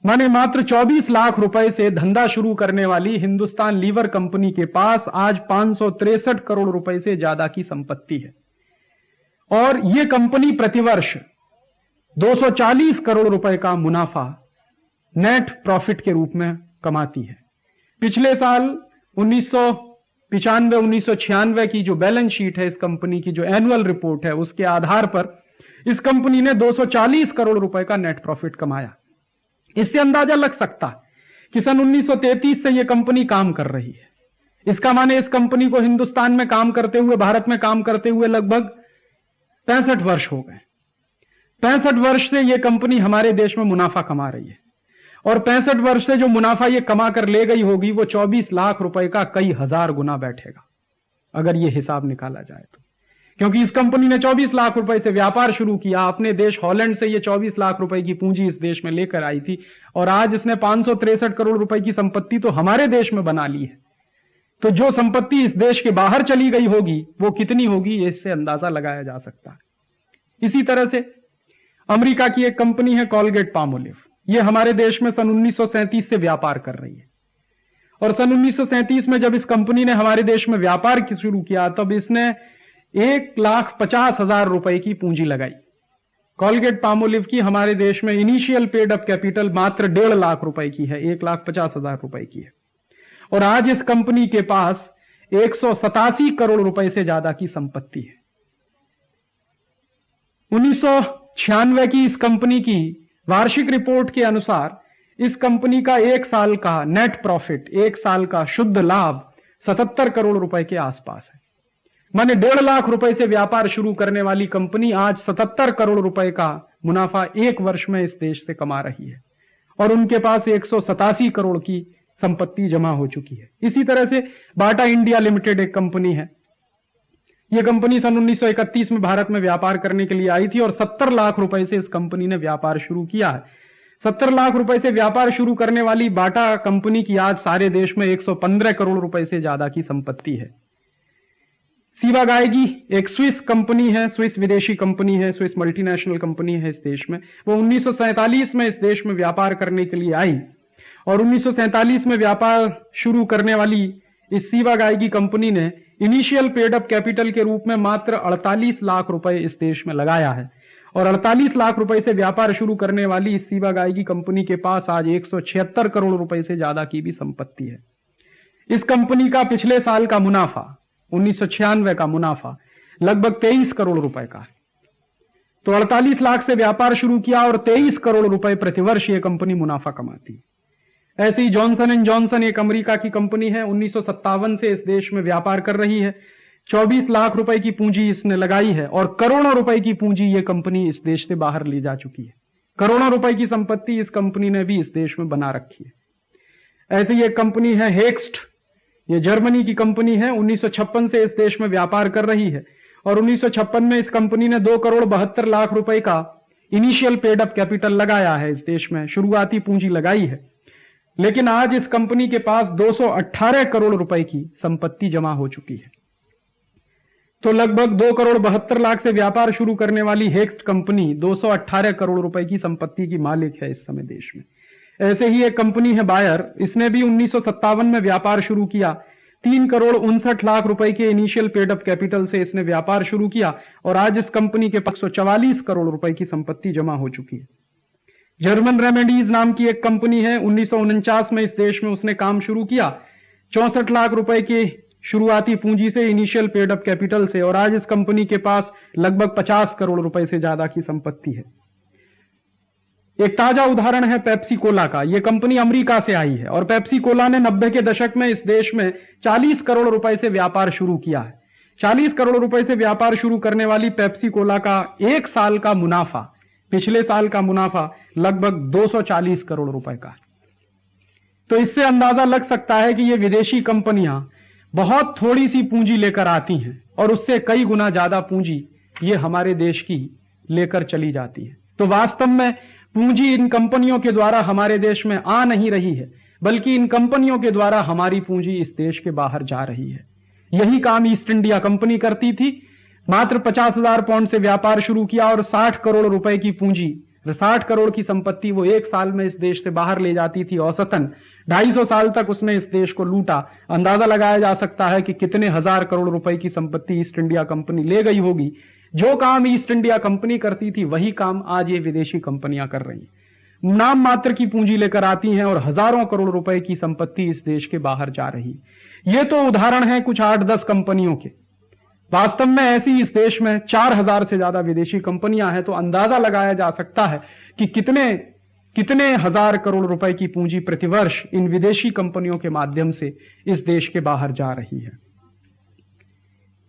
माने मात्र 24 लाख रुपए से धंधा शुरू करने वाली हिंदुस्तान लीवर कंपनी के पास आज 563 करोड़ रुपए से ज्यादा की संपत्ति है। और यह कंपनी प्रतिवर्ष 240 करोड़ रुपए का मुनाफा नेट प्रॉफिट के रूप में कमाती है। पिछले साल 1995-1996 की जो बैलेंस शीट है इस कंपनी की, जो एनुअल रिपोर्ट है, उसके आधार पर इस कंपनी ने 240 करोड़ रुपए का नेट प्रॉफिट कमाया। इससे अंदाजा लग सकता है कि सन 1933 से यह कंपनी काम कर रही है। इसका माने इस कंपनी को हिंदुस्तान में काम करते हुए, भारत में काम करते हुए लगभग 65 वर्ष हो गए। 65 वर्ष से यह कंपनी हमारे देश में मुनाफा कमा रही है, और 65 वर्ष से जो मुनाफा ये कमा कर ले गई होगी वो 24 लाख रुपए का कई हजार गुना बैठेगा, अगर ये हिसाब निकाला जाए तो। क्योंकि इस कंपनी ने 24 लाख रुपए से व्यापार शुरू किया, अपने देश हॉलैंड से ये 24 लाख रुपए की पूंजी इस देश में लेकर आई थी, और आज इसने 563 करोड़ रुपए की संपत्ति तो हमारे देश में बना ली है। तो जो संपत्ति इस देश के बाहर चली गई होगी वो कितनी होगी, इससे अंदाजा लगाया जा सकता है। इसी तरह से अमेरिका की एक कंपनी है कोलगेट पामोलिव, ये हमारे देश में सन 1937 से व्यापार कर रही है। और सन 1937 में जब इस कंपनी ने हमारे देश में व्यापार शुरू किया तब इसने 1,50,000 रुपए की पूंजी लगाई। कोलगेट पामोलिव की हमारे देश में इनिशियल पेड अप कैपिटल मात्र 1.5 लाख रुपए की है, 1,50,000 रुपए की है। और आज इस कंपनी के पास 187 करोड़ रुपए से ज्यादा की संपत्ति है। 1996 की इस कंपनी की वार्षिक रिपोर्ट के अनुसार इस कंपनी का एक साल का नेट प्रॉफिट, एक साल का शुद्ध लाभ 77 करोड़ रुपए के आसपास है। माने 1.5 लाख रुपए से व्यापार शुरू करने वाली कंपनी आज 77 करोड़ रुपए का मुनाफा एक वर्ष में इस देश से कमा रही है, और उनके पास 187 करोड़ की संपत्ति जमा हो चुकी है। इसी तरह से बाटा इंडिया लिमिटेड एक कंपनी है। यह कंपनी सन 1931 में भारत में व्यापार करने के लिए आई थी, और 70 लाख रुपए से इस कंपनी ने व्यापार शुरू किया है। 70 लाख रुपए से व्यापार शुरू करने वाली बाटा कंपनी की आज सारे देश में 115 करोड़ रुपए से ज्यादा की संपत्ति है। सीवा गायगी एक स्विस कंपनी है, स्विस विदेशी कंपनी है, स्विस मल्टीनेशनल कंपनी है इस देश में। वो 1947 में इस देश में व्यापार करने के लिए आई, और 1947 में व्यापार शुरू करने वाली इस सीवा गायगी कंपनी ने इनिशियल पेड अप कैपिटल के रूप में मात्र 48 लाख रुपए इस देश में लगाया है, और 48 लाख रुपए से व्यापार शुरू करने वाली इस सीवा गायगी कंपनी के पास आज 176 करोड़ रुपए से ज्यादा की भी संपत्ति है। इस कंपनी का पिछले साल का मुनाफा, 1996 का मुनाफा लगभग 23 करोड़ रुपए का है। तो 48 लाख से व्यापार शुरू किया और 23 करोड़ रुपए प्रतिवर्ष यह कंपनी मुनाफा कमाती है। ऐसे ही जॉनसन एंड जॉनसन एक अमेरिका की कंपनी है, 1957 से इस देश में व्यापार कर रही है। 24 लाख रुपए की पूंजी इसने लगाई है, और करोड़ों रुपए की पूंजी यह कंपनी इस देश से बाहर ले जा चुकी है। करोड़ों रुपए की संपत्ति इस कंपनी ने भी इस देश में बना रखी है। ऐसे ही एक कंपनी है हेक्स्ट, ये जर्मनी की कंपनी है, 1956 से इस देश में व्यापार कर रही है, और 1956 में इस कंपनी ने 2 करोड़ 72 लाख रुपए का इनिशियल पेड अप कैपिटल लगाया है इस देश में, शुरुआती पूंजी लगाई है। लेकिन आज इस कंपनी के पास 218 करोड़ रुपए की संपत्ति जमा हो चुकी है। तो लगभग 2 करोड़ 72 लाख से व्यापार शुरू करने वाली हेक्स्ट कंपनी 218 करोड़ रुपए की संपत्ति की मालिक है इस समय देश में। ऐसे ही एक कंपनी है बायर, इसने भी 1957 में व्यापार शुरू किया। 3 करोड़ 59 लाख रुपए के इनिशियल पेड अप कैपिटल से इसने व्यापार शुरू किया, और आज इस कंपनी के 144 करोड़ रुपए की संपत्ति जमा हो चुकी है। जर्मन रेमेडीज नाम की एक कंपनी है, 1949 में इस देश में उसने काम शुरू किया, 64 लाख रुपए की शुरुआती पूंजी से, इनिशियल पेड अप कैपिटल से, और आज इस कंपनी के पास लगभग 50 करोड़ रुपए से ज्यादा की संपत्ति है। एक ताजा उदाहरण है पेप्सी कोला का। यह कंपनी अमेरिका से आई है और पेप्सी कोला ने 90 के दशक में इस देश में 40 करोड़ रुपए से व्यापार शुरू किया है। 40 करोड़ रुपए से व्यापार शुरू करने वाली पेप्सी कोला का एक साल का मुनाफा, पिछले साल का मुनाफा लगभग 240 करोड़ रुपए का। तो इससे अंदाजा लग सकता है कि ये विदेशी कंपनियां बहुत थोड़ी सी पूंजी लेकर आती हैं और उससे कई गुना ज्यादा पूंजी ये हमारे देश की लेकर चली जाती है। तो वास्तव में पूंजी इन कंपनियों के द्वारा हमारे देश में आ नहीं रही है, बल्कि इन कंपनियों के द्वारा हमारी पूंजी इस देश के बाहर जा रही है। यही काम ईस्ट इंडिया कंपनी करती थी। मात्र 50,000 पाउंड से व्यापार शुरू किया और 60 करोड़ रुपए की पूंजी, 60 करोड़ की संपत्ति वो एक साल में इस देश से बाहर ले जाती थी। औसतन 250 साल तक उसने इस देश को लूटा। अंदाजा लगाया जा सकता है कि कितने हजार करोड़ रुपए की संपत्ति ईस्ट इंडिया कंपनी ले गई होगी। जो काम ईस्ट इंडिया कंपनी करती थी वही काम आज ये विदेशी कंपनियां कर रही हैं। नाम मात्र की पूंजी लेकर आती हैं और हजारों करोड़ रुपए की संपत्ति इस देश के बाहर जा रही है। ये तो उदाहरण है कुछ 8-10 कंपनियों के। वास्तव में ऐसी इस देश में 4,000 से ज्यादा विदेशी कंपनियां हैं। तो अंदाजा लगाया जा सकता है कि कितने हजार करोड़ रुपए की पूंजी प्रतिवर्ष इन विदेशी कंपनियों के माध्यम से इस देश के बाहर जा रही है।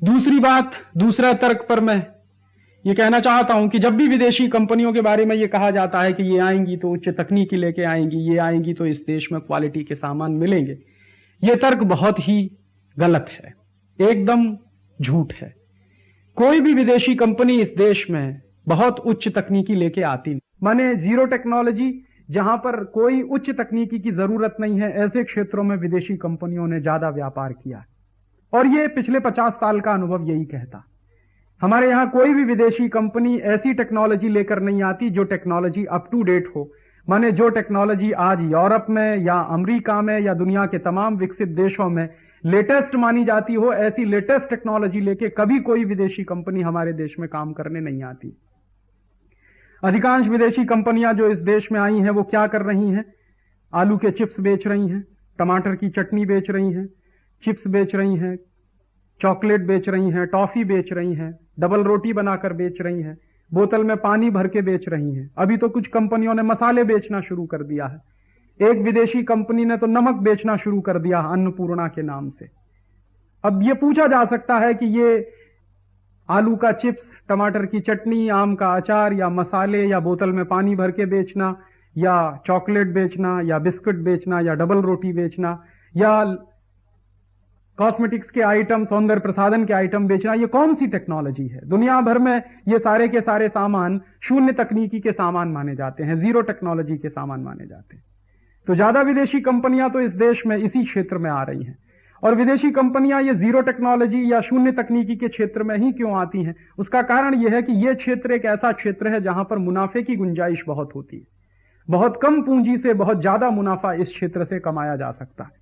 दूसरी बात, दूसरा तर्क पर मैं ये कहना चाहता हूं कि जब भी विदेशी कंपनियों के बारे में ये कहा जाता है कि ये आएंगी तो उच्च तकनीकी लेके आएंगी, ये आएंगी तो इस देश में क्वालिटी के सामान मिलेंगे, ये तर्क बहुत ही गलत है, एकदम झूठ है। कोई भी विदेशी कंपनी इस देश में बहुत उच्च तकनीकी लेके आती नहीं। माने जीरो टेक्नोलॉजी, जहां पर कोई उच्च तकनीकी की जरूरत नहीं है, ऐसे क्षेत्रों में विदेशी कंपनियों ने ज्यादा व्यापार किया और ये पिछले 50 साल का अनुभव यही कहता। हमारे यहां कोई भी विदेशी कंपनी ऐसी टेक्नोलॉजी लेकर नहीं आती जो टेक्नोलॉजी अप टू डेट हो। माने जो टेक्नोलॉजी आज यूरोप में या अमेरिका में या दुनिया के तमाम विकसित देशों में लेटेस्ट मानी जाती हो, ऐसी लेटेस्ट टेक्नोलॉजी लेके कभी कोई विदेशी कंपनी हमारे देश में काम करने नहीं आती। अधिकांश विदेशी कंपनियां जो इस देश में आई हैं वो क्या कर रही हैं? आलू के चिप्स बेच रही हैं, टमाटर की चटनी बेच रही हैं, चिप्स बेच रही हैं, चॉकलेट बेच रही हैं, टॉफी बेच रही हैं, डबल रोटी बनाकर बेच रही हैं, बोतल में पानी भर के बेच रही हैं। अभी तो कुछ कंपनियों ने मसाले बेचना शुरू कर दिया है। एक विदेशी कंपनी ने तो नमक बेचना शुरू कर दिया अन्नपूर्णा के नाम से। अब यह पूछा जा सकता है कि ये आलू का चिप्स, टमाटर की चटनी, आम का अचार या मसाले या बोतल में पानी भर के बेचना या चॉकलेट बेचना या बिस्कुट बेचना या डबल रोटी बेचना या कॉस्मेटिक्स के आइटम, सौंदर्य प्रसाधन के आइटम बेचना, ये कौन सी टेक्नोलॉजी है? दुनिया भर में ये सारे के सारे सामान शून्य तकनीकी के सामान माने जाते हैं, जीरो टेक्नोलॉजी के सामान माने जाते हैं। तो ज्यादा विदेशी कंपनियां तो इस देश में इसी क्षेत्र में आ रही हैं। और विदेशी कंपनियां ये जीरो टेक्नोलॉजी या शून्य तकनीकी के क्षेत्र में ही क्यों आती हैं? उसका कारण यह है कि यह क्षेत्र एक ऐसा क्षेत्र है जहां पर मुनाफे की गुंजाइश बहुत होती है। बहुत कम पूंजी से बहुत ज्यादा मुनाफा इस क्षेत्र से कमाया जा सकता है।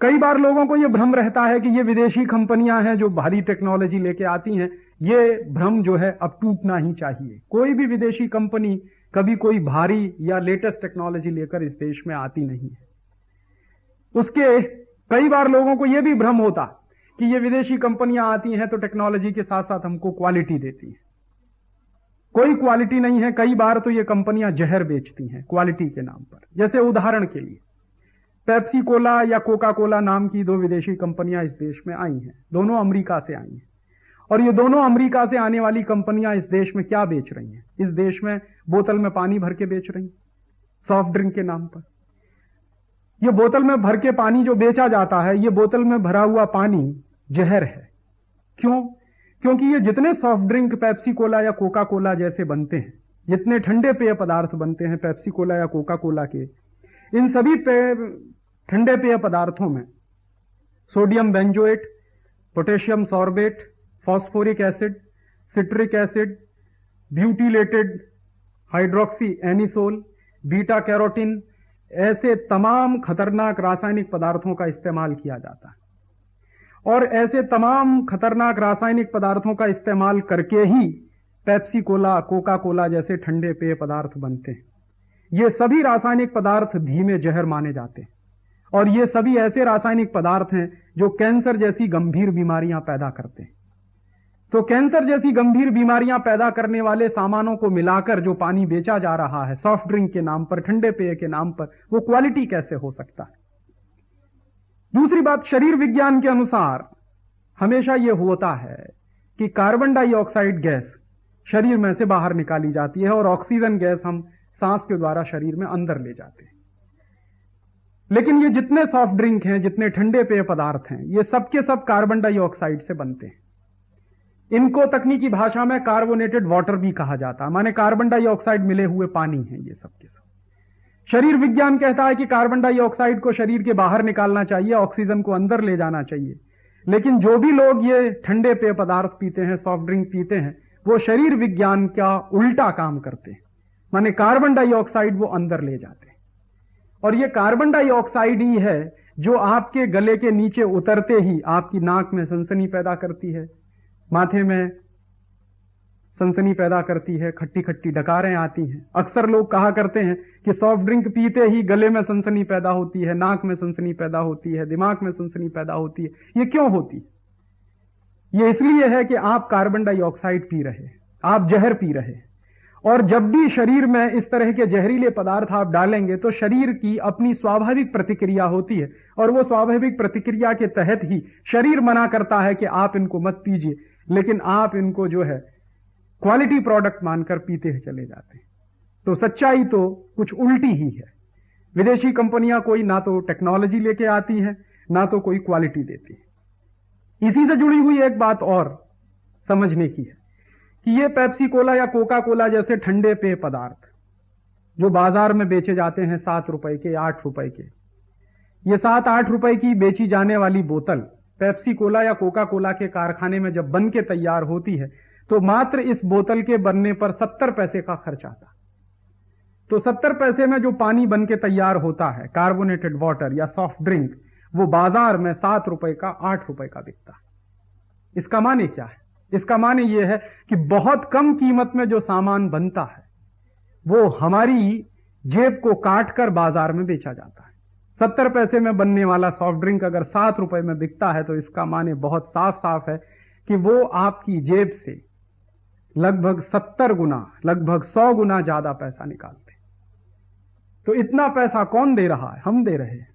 कई बार लोगों को यह भ्रम रहता है कि ये विदेशी कंपनियां हैं जो भारी टेक्नोलॉजी लेके आती हैं। ये भ्रम जो है अब टूटना ही चाहिए। कोई भी विदेशी कंपनी कभी कोई भारी या लेटेस्ट टेक्नोलॉजी लेकर इस देश में आती नहीं है। उसके कई बार लोगों को यह भी भ्रम होता कि ये विदेशी कंपनियां आती हैं तो टेक्नोलॉजी के साथ साथ हमको क्वालिटी देती हैं। कोई क्वालिटी नहीं है। कई बार तो ये कंपनियां जहर बेचती हैं क्वालिटी के नाम पर। जैसे उदाहरण के लिए पेप्सी कोला या कोका कोला नाम की 2 विदेशी कंपनियां इस देश में आई हैं। दोनों अमेरिका से आई हैं और ये दोनों अमेरिका से आने वाली कंपनियां इस देश में क्या बेच रही हैं? इस देश में बोतल में पानी भर के बेच रही हैं, सॉफ्ट ड्रिंक के नाम पर। ये बोतल में भर के पानी जो बेचा जाता है, ये बोतल में भरा हुआ पानी जहर है। क्यों? क्योंकि ये जितने सॉफ्ट ड्रिंक पेप्सी कोला या कोका कोला जैसे बनते हैं, जितने ठंडे पेय पदार्थ बनते हैं पेप्सी कोला या कोका कोला के, इन सभी ठंडे पेय पदार्थों में sodium benzoate, potassium sorbate, phosphoric acid, citric acid, butylated hydroxy anisole, beta carotene, ऐसे तमाम खतरनाक रासायनिक पदार्थों का इस्तेमाल किया जाता है। और ऐसे तमाम खतरनाक रासायनिक पदार्थों का इस्तेमाल करके ही पेप्सी कोला, कोका कोला जैसे ठंडे पेय पदार्थ बनते हैं। ये सभी रासायनिक पदार्थ धीमे जहर माने जाते हैं और ये सभी ऐसे रासायनिक पदार्थ हैं जो कैंसर जैसी गंभीर बीमारियां पैदा करते हैं। तो कैंसर जैसी गंभीर बीमारियां पैदा करने वाले सामानों को मिलाकर जो पानी बेचा जा रहा है सॉफ्ट ड्रिंक के नाम पर, ठंडे पेय के नाम पर, वो क्वालिटी कैसे हो सकता है? दूसरी बात, शरीर विज्ञान के अनुसार हमेशा यह होता है कि कार्बन डाइऑक्साइड गैस शरीर में से बाहर निकाली जाती है और ऑक्सीजन गैस हम सांस के द्वारा शरीर में अंदर ले जाते हैं। लेकिन ये जितने सॉफ्ट ड्रिंक हैं, जितने ठंडे पेय पदार्थ हैं, ये सबके सब कार्बन डाइऑक्साइड से बनते हैं। इनको तकनीकी भाषा में कार्बोनेटेड वाटर भी कहा जाता है, माने कार्बन डाइऑक्साइड मिले हुए पानी है ये सब के सब। शरीर विज्ञान कहता है कि कार्बन डाइऑक्साइड को शरीर के बाहर निकालना चाहिए, ऑक्सीजन को अंदर ले जाना चाहिए। लेकिन जो भी लोग ये ठंडे पेय पदार्थ पीते हैं, सॉफ्ट ड्रिंक पीते हैं, वो शरीर विज्ञान का उल्टा काम करते हैं, माने कार्बन डाइऑक्साइड वो अंदर ले जाते हैं। और ये कार्बन डाइऑक्साइड ही है जो आपके गले के नीचे उतरते ही आपकी नाक में सनसनी पैदा करती है, माथे में सनसनी पैदा करती है, खट्टी खट्टी डकारें आती हैं। अक्सर लोग कहा करते हैं कि सॉफ्ट ड्रिंक पीते ही गले में सनसनी पैदा होती है, नाक में सनसनी पैदा होती है, दिमाग में सनसनी पैदा होती है। ये क्यों होती है? ये इसलिए है कि आप कार्बन डाइऑक्साइड पी रहे, आप जहर पी रहे। और जब भी शरीर में इस तरह के जहरीले पदार्थ आप डालेंगे तो शरीर की अपनी स्वाभाविक प्रतिक्रिया होती है, और वो स्वाभाविक प्रतिक्रिया के तहत ही शरीर मना करता है कि आप इनको मत पीजिए, लेकिन आप इनको जो है क्वालिटी प्रोडक्ट मानकर पीते चले जाते हैं। तो सच्चाई तो कुछ उल्टी ही है। विदेशी कंपनियां कोई ना तो टेक्नोलॉजी लेके आती है, ना तो कोई क्वालिटी देती है। इसी से जुड़ी हुई एक बात और समझने की है कि ये पेप्सी कोला या कोका कोला जैसे ठंडे पेय पदार्थ जो बाजार में बेचे जाते हैं 7 रुपए के, 8 रुपए के, ये 7-8 रुपए की बेची जाने वाली बोतल पेप्सी कोला या कोका कोला के कारखाने में जब बन के तैयार होती है तो मात्र इस बोतल के बनने पर 70 पैसे का खर्च आता। तो 70 पैसे में जो पानी बन के तैयार होता है, कार्बोनेटेड वाटर या सॉफ्ट ड्रिंक, वो बाजार में 7 रुपए का, 8 रुपए का बिकता है। इसका माने क्या है? इसका माने यह है कि बहुत कम कीमत में जो सामान बनता है वो हमारी जेब को काटकर बाजार में बेचा जाता है। 70 पैसे में बनने वाला सॉफ्ट ड्रिंक अगर 7 रुपए में बिकता है तो इसका माने बहुत साफ साफ है कि वो आपकी जेब से लगभग 70 गुना, लगभग 100 गुना ज्यादा पैसा निकालते। तो इतना पैसा कौन दे रहा है? हम दे रहे हैं।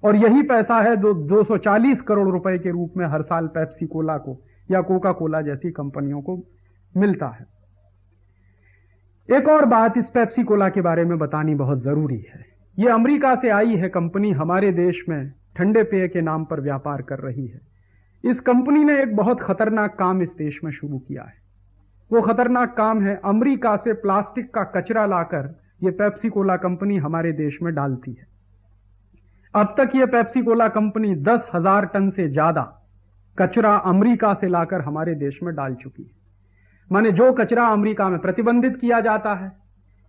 और यही पैसा है 240 करोड़ रुपए के रूप में हर साल पेप्सी कोला को या कोका कोला जैसी कंपनियों को मिलता है। एक और बात इस पेप्सी कोला के बारे में बतानी बहुत जरूरी है। यह अमेरिका से आई है कंपनी, हमारे देश में ठंडे पेय के नाम पर व्यापार कर रही है। इस कंपनी ने एक बहुत खतरनाक काम इस देश में शुरू किया है। वो खतरनाक काम है, अमेरिका से प्लास्टिक का कचरा लाकर यह पेप्सी कोला कंपनी हमारे देश में डालती है। अब तक यह पेप्सी कोला कंपनी 10,000 टन से ज्यादा कचरा अमेरिका से लाकर हमारे देश में डाल चुकी है। माने जो कचरा अमेरिका में प्रतिबंधित किया जाता है,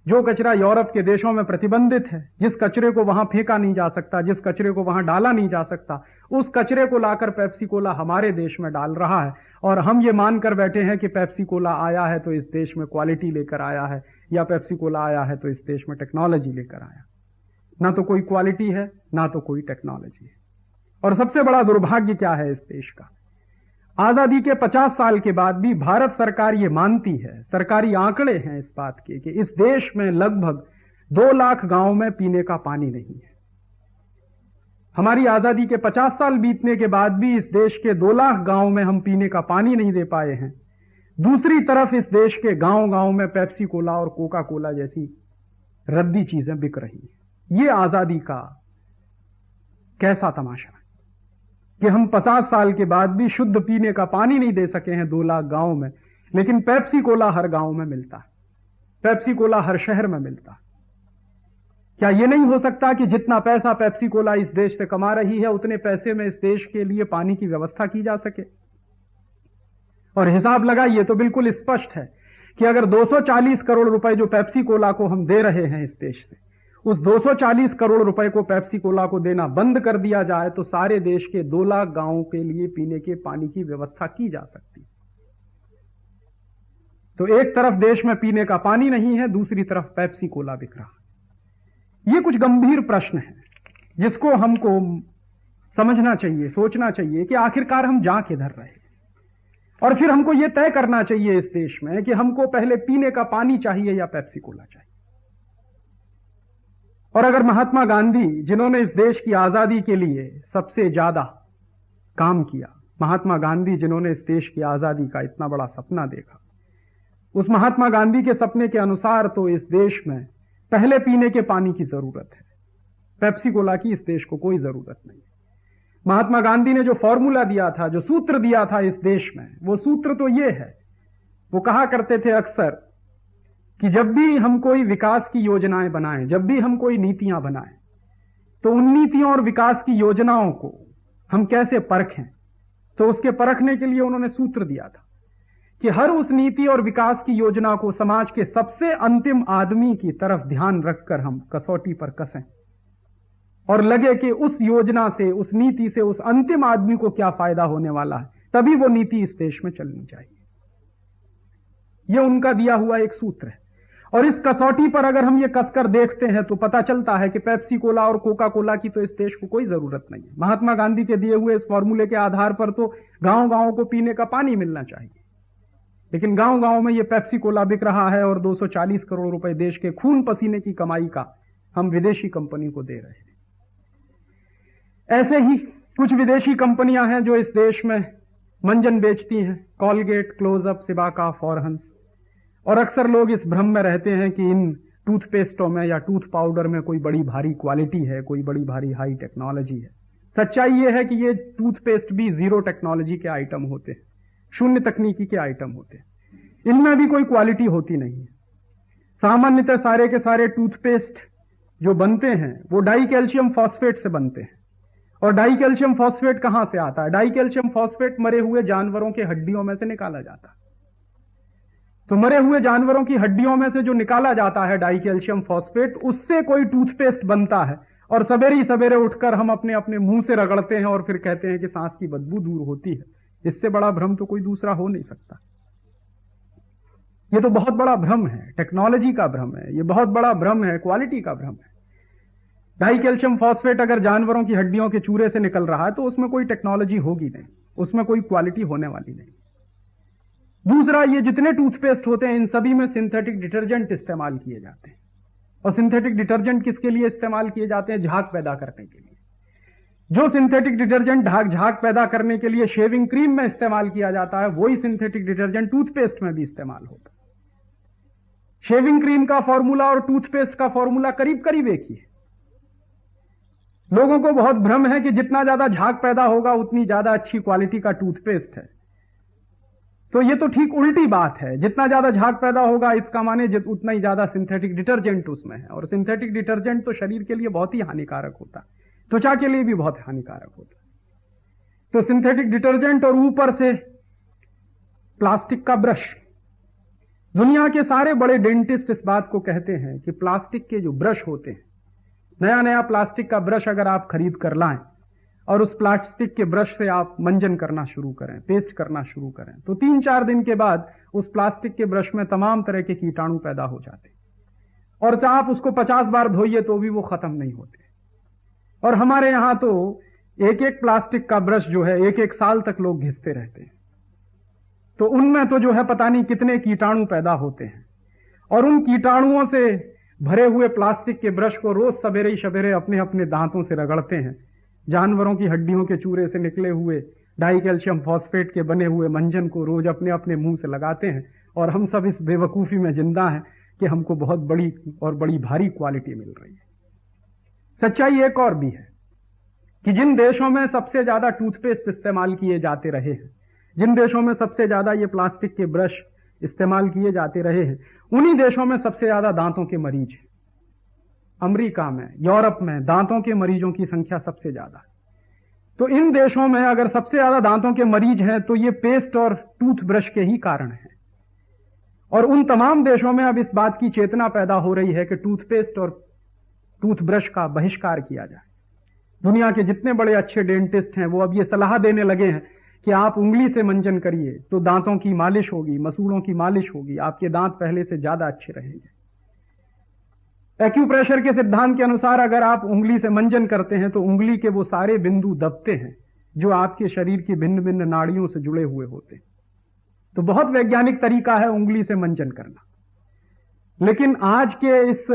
जो कचरा यूरोप के देशों में प्रतिबंधित है, जिस कचरे को वहां फेंका नहीं जा सकता, जिस कचरे को वहां डाला नहीं जा सकता, उस कचरे को लाकर पेप्सी कोला हमारे देश में डाल रहा है। और हम ये मानकर बैठे हैं कि पेप्सी कोला आया है तो इस देश में क्वालिटी लेकर आया है, या पेप्सी कोला आया है तो इस देश में टेक्नोलॉजी लेकर आया। ना तो कोई क्वालिटी है, ना तो कोई टेक्नोलॉजी है। और सबसे बड़ा दुर्भाग्य क्या है इस देश का? आजादी के 50 साल के बाद भी भारत सरकार ये मानती है, सरकारी आंकड़े हैं इस बात के, कि इस देश में लगभग 2 लाख गांव में पीने का पानी नहीं है। हमारी आजादी के 50 साल बीतने के बाद भी इस देश के 2 लाख गांव में हम पीने का पानी नहीं दे पाए हैं। दूसरी तरफ इस देश के गांव गांव में पेप्सी कोला और कोका कोला जैसी रद्दी चीजें बिक रही हैं। ये आजादी का कैसा तमाशा है कि हम 50 साल के बाद भी शुद्ध पीने का पानी नहीं दे सके हैं 2 लाख गांव में, लेकिन पेप्सी कोला हर गांव में मिलता है, पेप्सी कोला हर शहर में मिलता है। क्या यह नहीं हो सकता कि जितना पैसा पेप्सी कोला इस देश से कमा रही है उतने पैसे में इस देश के लिए पानी की व्यवस्था की जा सके? और हिसाब लगाइए तो बिल्कुल स्पष्ट है कि अगर 240 करोड़ रुपए जो पेप्सी कोला को हम दे रहे हैं इस देश से, उस 240 करोड़ रुपए को पेप्सी कोला को देना बंद कर दिया जाए तो सारे देश के 2 लाख गांवों के लिए पीने के पानी की व्यवस्था की जा सकती। तो एक तरफ देश में पीने का पानी नहीं है, दूसरी तरफ पेप्सी कोला बिक रहा। यह कुछ गंभीर प्रश्न है जिसको हमको समझना चाहिए, सोचना चाहिए कि आखिरकार हम जा किधर रहे। और फिर हमको यह तय करना चाहिए इस देश में कि हमको पहले पीने का पानी चाहिए या पेप्सी कोला चाहिए। और अगर महात्मा गांधी, जिन्होंने इस देश की आजादी के लिए सबसे ज्यादा काम किया, महात्मा गांधी जिन्होंने इस देश की आजादी का इतना बड़ा सपना देखा, उस महात्मा गांधी के सपने के अनुसार तो इस देश में पहले पीने के पानी की जरूरत है, पेप्सी कोला की इस देश को कोई जरूरत नहीं। महात्मा गांधी ने जो फॉर्मूला दिया था, जो सूत्र दिया था इस देश में, वो सूत्र तो ये है, वो कहा करते थे अक्सर कि जब भी हम कोई विकास की योजनाएं बनाएं, जब भी हम कोई नीतियां बनाएं, तो उन नीतियों और विकास की योजनाओं को हम कैसे परखें। तो उसके परखने के लिए उन्होंने सूत्र दिया था कि हर उस नीति और विकास की योजना को समाज के सबसे अंतिम आदमी की तरफ ध्यान रखकर हम कसौटी पर कसें और लगे कि उस योजना से, उस नीति से उस अंतिम आदमी को क्या फायदा होने वाला है, तभी वो नीति इस देश में चलनी चाहिए। यह उनका दिया हुआ एक सूत्र है। और इस कसौटी पर अगर हम ये कसकर देखते हैं तो पता चलता है कि पेप्सी कोला और कोका कोला की तो इस देश को कोई जरूरत नहीं है। महात्मा गांधी के दिए हुए इस फॉर्मूले के आधार पर तो गांव-गांव को पीने का पानी मिलना चाहिए, लेकिन गांव-गांव में ये पेप्सी कोला बिक रहा है और 240 करोड़ रुपए देश के खून पसीने की कमाई का हम विदेशी कंपनी को दे रहे हैं। ऐसे ही कुछ विदेशी कंपनियां हैं जो इस देश में मंजन बेचती हैं, कॉलगेट, क्लोजअप, सिबाका, फॉरहंस। और अक्सर लोग इस भ्रम में रहते हैं कि इन टूथपेस्टों में या टूथ पाउडर में कोई बड़ी भारी क्वालिटी है, कोई बड़ी भारी हाई टेक्नोलॉजी है। सच्चाई यह है कि ये टूथपेस्ट भी जीरो टेक्नोलॉजी के आइटम होते हैं, शून्य तकनीकी के आइटम होते हैं। इनमें भी कोई क्वालिटी होती नहीं है। सामान्यतः सारे के सारे टूथपेस्ट जो बनते हैं वो डाई कैल्शियम फॉस्फेट से बनते हैं। और डाई कैल्शियम फॉस्फेट कहां से आता है? डाई कैल्शियम फॉस्फेट मरे हुए जानवरों के हड्डियों में से निकाला जाता है। तो मरे हुए जानवरों की हड्डियों में से जो निकाला जाता है डाई कैल्शियम फॉस्फेट, उससे कोई टूथपेस्ट बनता है और सवेरे ही सवेरे उठकर हम अपने अपने मुंह से रगड़ते हैं और फिर कहते हैं कि सांस की बदबू दूर होती है। इससे बड़ा भ्रम तो कोई दूसरा हो नहीं सकता। यह तो बहुत बड़ा भ्रम है, टेक्नोलॉजी का भ्रम है, यह बहुत बड़ा भ्रम है, क्वालिटी का भ्रम है। डाई कैल्शियम फॉस्फेट अगर जानवरों की हड्डियों के चूरे से निकल रहा है तो उसमें कोई टेक्नोलॉजी होगी नहीं, उसमें कोई क्वालिटी होने वाली नहीं। दूसरा, ये जितने टूथपेस्ट होते हैं इन सभी में सिंथेटिक डिटर्जेंट इस्तेमाल किए जाते हैं। और सिंथेटिक डिटर्जेंट किसके लिए इस्तेमाल किए जाते हैं? झाग पैदा करने के लिए। जो सिंथेटिक डिटर्जेंट झाग पैदा करने के लिए शेविंग क्रीम में इस्तेमाल किया जाता है, वही सिंथेटिक डिटर्जेंट टूथपेस्ट में भी इस्तेमाल होता है। शेविंग क्रीम का फॉर्मूला और टूथपेस्ट का फॉर्मूला करीब करीब एक ही है। लोगों को बहुत भ्रम है कि जितना ज्यादा झाग पैदा होगा उतनी ज्यादा अच्छी क्वालिटी का टूथपेस्ट है। तो ये तो ठीक उल्टी बात है। जितना ज्यादा झाग पैदा होगा इसका माने उतना ही ज्यादा सिंथेटिक डिटर्जेंट उसमें है। और सिंथेटिक डिटर्जेंट तो शरीर के लिए बहुत ही हानिकारक होता है, त्वचा के लिए भी बहुत हानिकारक होता है। तो सिंथेटिक डिटर्जेंट और ऊपर से प्लास्टिक का ब्रश। दुनिया के सारे बड़े डेंटिस्ट इस बात को कहते हैं कि प्लास्टिक के जो ब्रश होते हैं, नया नया प्लास्टिक का ब्रश अगर आप खरीद कर लाएं और उस प्लास्टिक के ब्रश से आप मंजन करना शुरू करें, पेस्ट करना शुरू करें, तो 3-4 दिन के बाद उस प्लास्टिक के ब्रश में तमाम तरह के कीटाणु पैदा हो जाते और चाहे आप उसको 50 बार धोइए तो भी वो खत्म नहीं होते। और हमारे यहां तो एक एक प्लास्टिक का ब्रश जो है 1-1 साल तक लोग घिसते रहते हैं। तो उनमें तो जो है पता नहीं कितने कीटाणु पैदा होते हैं। और उन कीटाणुओं से भरे हुए प्लास्टिक के ब्रश को रोज सवेरे ही सवेरे अपने अपने दांतों से रगड़ते हैं। जानवरों की हड्डियों के चूरे से निकले हुए डाई कैल्शियम फॉस्फेट के बने हुए मंजन को रोज अपने अपने मुंह से लगाते हैं। और हम सब इस बेवकूफी में जिंदा हैं कि हमको बहुत बड़ी और बड़ी भारी क्वालिटी मिल रही है। सच्चाई एक और भी है कि जिन देशों में सबसे ज्यादा टूथपेस्ट इस्तेमाल किए जाते रहे हैं, जिन देशों में सबसे ज्यादा ये प्लास्टिक के ब्रश इस्तेमाल किए जाते रहे हैं, उन्हीं देशों में सबसे ज्यादा दांतों के मरीज हैं। अमेरिका में, यूरोप में दांतों के मरीजों की संख्या सबसे ज्यादा है। तो इन देशों में अगर सबसे ज्यादा दांतों के मरीज हैं तो ये पेस्ट और टूथब्रश के ही कारण है। और उन तमाम देशों में अब इस बात की चेतना पैदा हो रही है कि टूथपेस्ट और टूथब्रश का बहिष्कार किया जाए। दुनिया के जितने बड़े अच्छे डेंटिस्ट हैं वो अब ये सलाह देने लगे हैं कि आप उंगली से मंजन करिए तो दांतों की मालिश होगी, मसूड़ों की मालिश होगी, आपके दांत पहले से ज्यादा अच्छे रहेंगे। एक्यूप्रेशर के सिद्धांत के अनुसार अगर आप उंगली से मंजन करते हैं तो उंगली के वो सारे बिंदु दबते हैं जो आपके शरीर की भिन्न भिन्न नाड़ियों से जुड़े हुए होते हैं। तो बहुत वैज्ञानिक तरीका है उंगली से मंजन करना। लेकिन आज के इस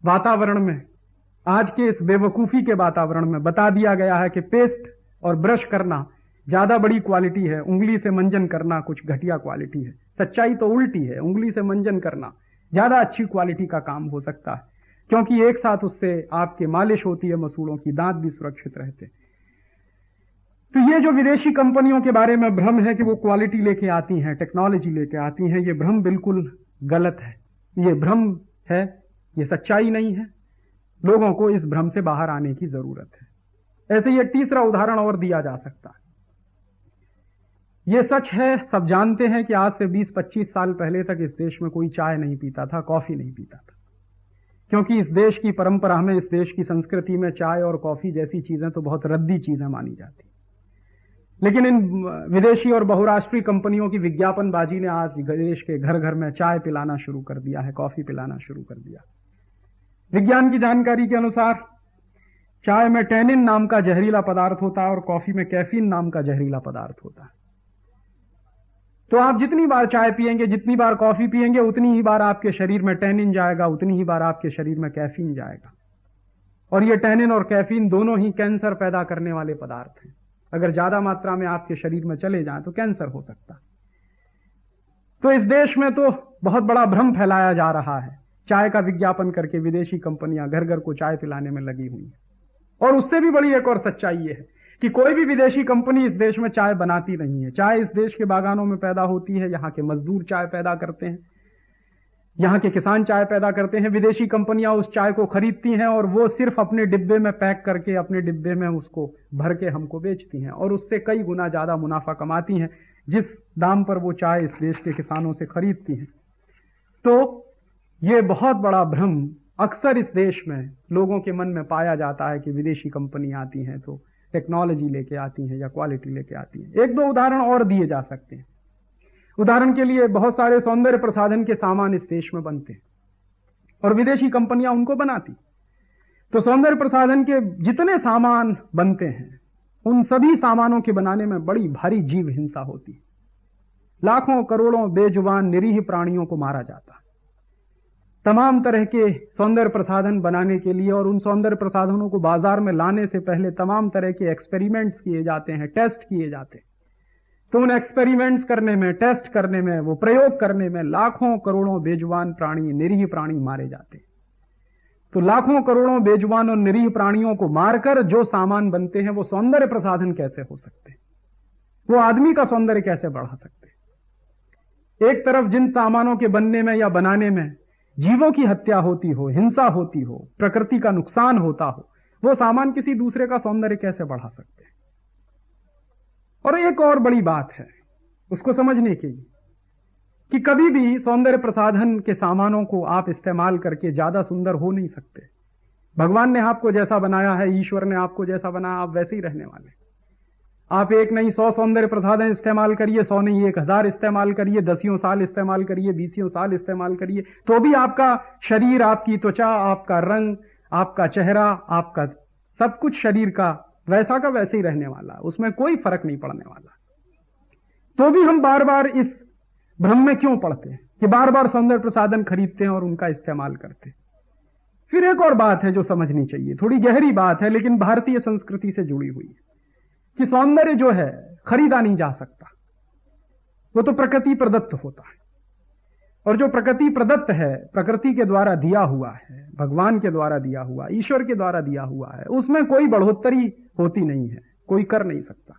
वातावरण में, आज के इस बेवकूफी के वातावरण में बता दिया गया है कि पेस्ट और ब्रश करना ज्यादा बड़ी क्वालिटी है, उंगली से मंजन करना कुछ घटिया क्वालिटी है। सच्चाई तो उल्टी है, उंगली से मंजन करना ज्यादा अच्छी क्वालिटी का काम हो सकता है, क्योंकि एक साथ उससे आपके मालिश होती है मसूड़ों की, दांत भी सुरक्षित रहते हैं। तो ये जो विदेशी कंपनियों के बारे में भ्रम है कि वो क्वालिटी लेके आती हैं, टेक्नोलॉजी लेके आती हैं, ये भ्रम बिल्कुल गलत है। ये भ्रम है, ये सच्चाई नहीं है। लोगों को इस भ्रम से बाहर आने की जरूरत है। ऐसे ही एक तीसरा उदाहरण और दिया जा सकता है। ये सच है, सब जानते हैं कि आज से 20-25 साल पहले तक इस देश में कोई चाय नहीं पीता था, कॉफी नहीं पीता था, क्योंकि इस देश की परंपरा में, इस देश की संस्कृति में चाय और कॉफी जैसी चीजें तो बहुत रद्दी चीजें मानी जाती। लेकिन इन विदेशी और बहुराष्ट्रीय कंपनियों की विज्ञापनबाजी ने आज देश के घर घर में चाय पिलाना शुरू कर दिया है, कॉफी पिलाना शुरू कर दिया। विज्ञान की जानकारी के अनुसार चाय में टैनिन नाम का जहरीला पदार्थ होता है और कॉफी में कैफीन नाम का जहरीला पदार्थ होता है। तो आप जितनी बार चाय पिएंगे, जितनी बार कॉफी पिएंगे, उतनी ही बार आपके शरीर में टैनिन जाएगा, उतनी ही बार आपके शरीर में कैफीन जाएगा। और ये टैनिन और कैफीन दोनों ही कैंसर पैदा करने वाले पदार्थ हैं। अगर ज्यादा मात्रा में आपके शरीर में चले जाएं तो कैंसर हो सकता है। तो इस देश में तो बहुत बड़ा भ्रम फैलाया जा रहा है। चाय का विज्ञापन करके विदेशी कंपनियां घर घर को चाय पिलाने में लगी हुई हैं। और उससे भी बड़ी एक और सच्चाई ये है कि कोई भी विदेशी कंपनी इस देश में चाय बनाती नहीं है। चाय इस देश के बागानों में पैदा होती है, यहां के मजदूर चाय पैदा करते हैं, यहां के किसान चाय पैदा करते हैं। विदेशी कंपनियां उस चाय को खरीदती हैं और वो सिर्फ अपने डिब्बे में पैक करके, अपने डिब्बे में उसको भर के हमको बेचती हैं और उससे कई गुना ज्यादा मुनाफा कमाती हैं जिस दाम पर वो चाय इस देश के किसानों से खरीदती हैं। तो ये बहुत बड़ा भ्रम अक्सर इस देश में लोगों के मन में पाया जाता है कि विदेशी कंपनी आती हैं तो टेक्नोलॉजी लेके आती हैं या क्वालिटी लेके आती हैं। एक दो उदाहरण और दिए जा सकते हैं। उदाहरण के लिए बहुत सारे सौंदर्य प्रसाधन के सामान इस देश में बनते हैं और विदेशी कंपनियां उनको बनाती। तो सौंदर्य प्रसाधन के जितने सामान बनते हैं, उन सभी सामानों के बनाने में बड़ी भारी जीव हिंसा होती है। लाखों करोड़ों बेजुबान निरीह प्राणियों को मारा जाता है तमाम तरह के सौंदर्य प्रसाधन बनाने के लिए। और उन सौंदर्य प्रसाधनों को बाजार में लाने से पहले तमाम तरह के एक्सपेरिमेंट्स किए जाते हैं, टेस्ट किए जाते हैं। तो उन एक्सपेरिमेंट्स करने में, टेस्ट करने में, वो प्रयोग करने में लाखों करोड़ों बेजुबान प्राणी, निरीह प्राणी मारे जाते हैं। तो लाखों करोड़ों बेजुबान और निरीह प्राणियों को मारकर जो सामान बनते हैं वो सौंदर्य प्रसाधन कैसे हो सकते हैं? वो आदमी का सौंदर्य कैसे बढ़ा सकते हैं? एक तरफ जिन सामानों के बनने में या बनाने में जीवों की हत्या होती हो, हिंसा होती हो, प्रकृति का नुकसान होता हो, वो सामान किसी दूसरे का सौंदर्य कैसे बढ़ा सकते हैं? और एक और बड़ी बात है उसको समझने की कि कभी भी सौंदर्य प्रसाधन के सामानों को आप इस्तेमाल करके ज्यादा सुंदर हो नहीं सकते। भगवान ने आपको जैसा बनाया है, ईश्वर ने आपको जैसा बनाया, आप वैसे ही रहने वाले। आप एक नहीं 100 सौंदर्य प्रसाधन इस्तेमाल करिए, 100 नहीं 1000 इस्तेमाल करिए, 10 साल इस्तेमाल करिए, 20 साल इस्तेमाल करिए, तो भी आपका शरीर, आपकी त्वचा, आपका रंग, आपका चेहरा, आपका सब कुछ शरीर का वैसा का वैसे ही रहने वाला, उसमें कोई फर्क नहीं पड़ने वाला। तो भी हम बार बार इस भ्रम में क्यों पड़ते हैं कि बार बार सौंदर्य प्रसाधन खरीदते हैं और उनका इस्तेमाल करते हैं? फिर एक और बात है जो समझनी चाहिए, थोड़ी गहरी बात है लेकिन भारतीय संस्कृति से जुड़ी हुई है कि सौंदर्य जो है खरीदा नहीं जा सकता, वो तो प्रकृति प्रदत्त होता है। और जो प्रकृति प्रदत्त है, प्रकृति के द्वारा दिया हुआ है, भगवान के द्वारा दिया हुआ, ईश्वर के द्वारा दिया हुआ है, उसमें कोई बढ़ोतरी होती नहीं है, कोई कर नहीं सकता।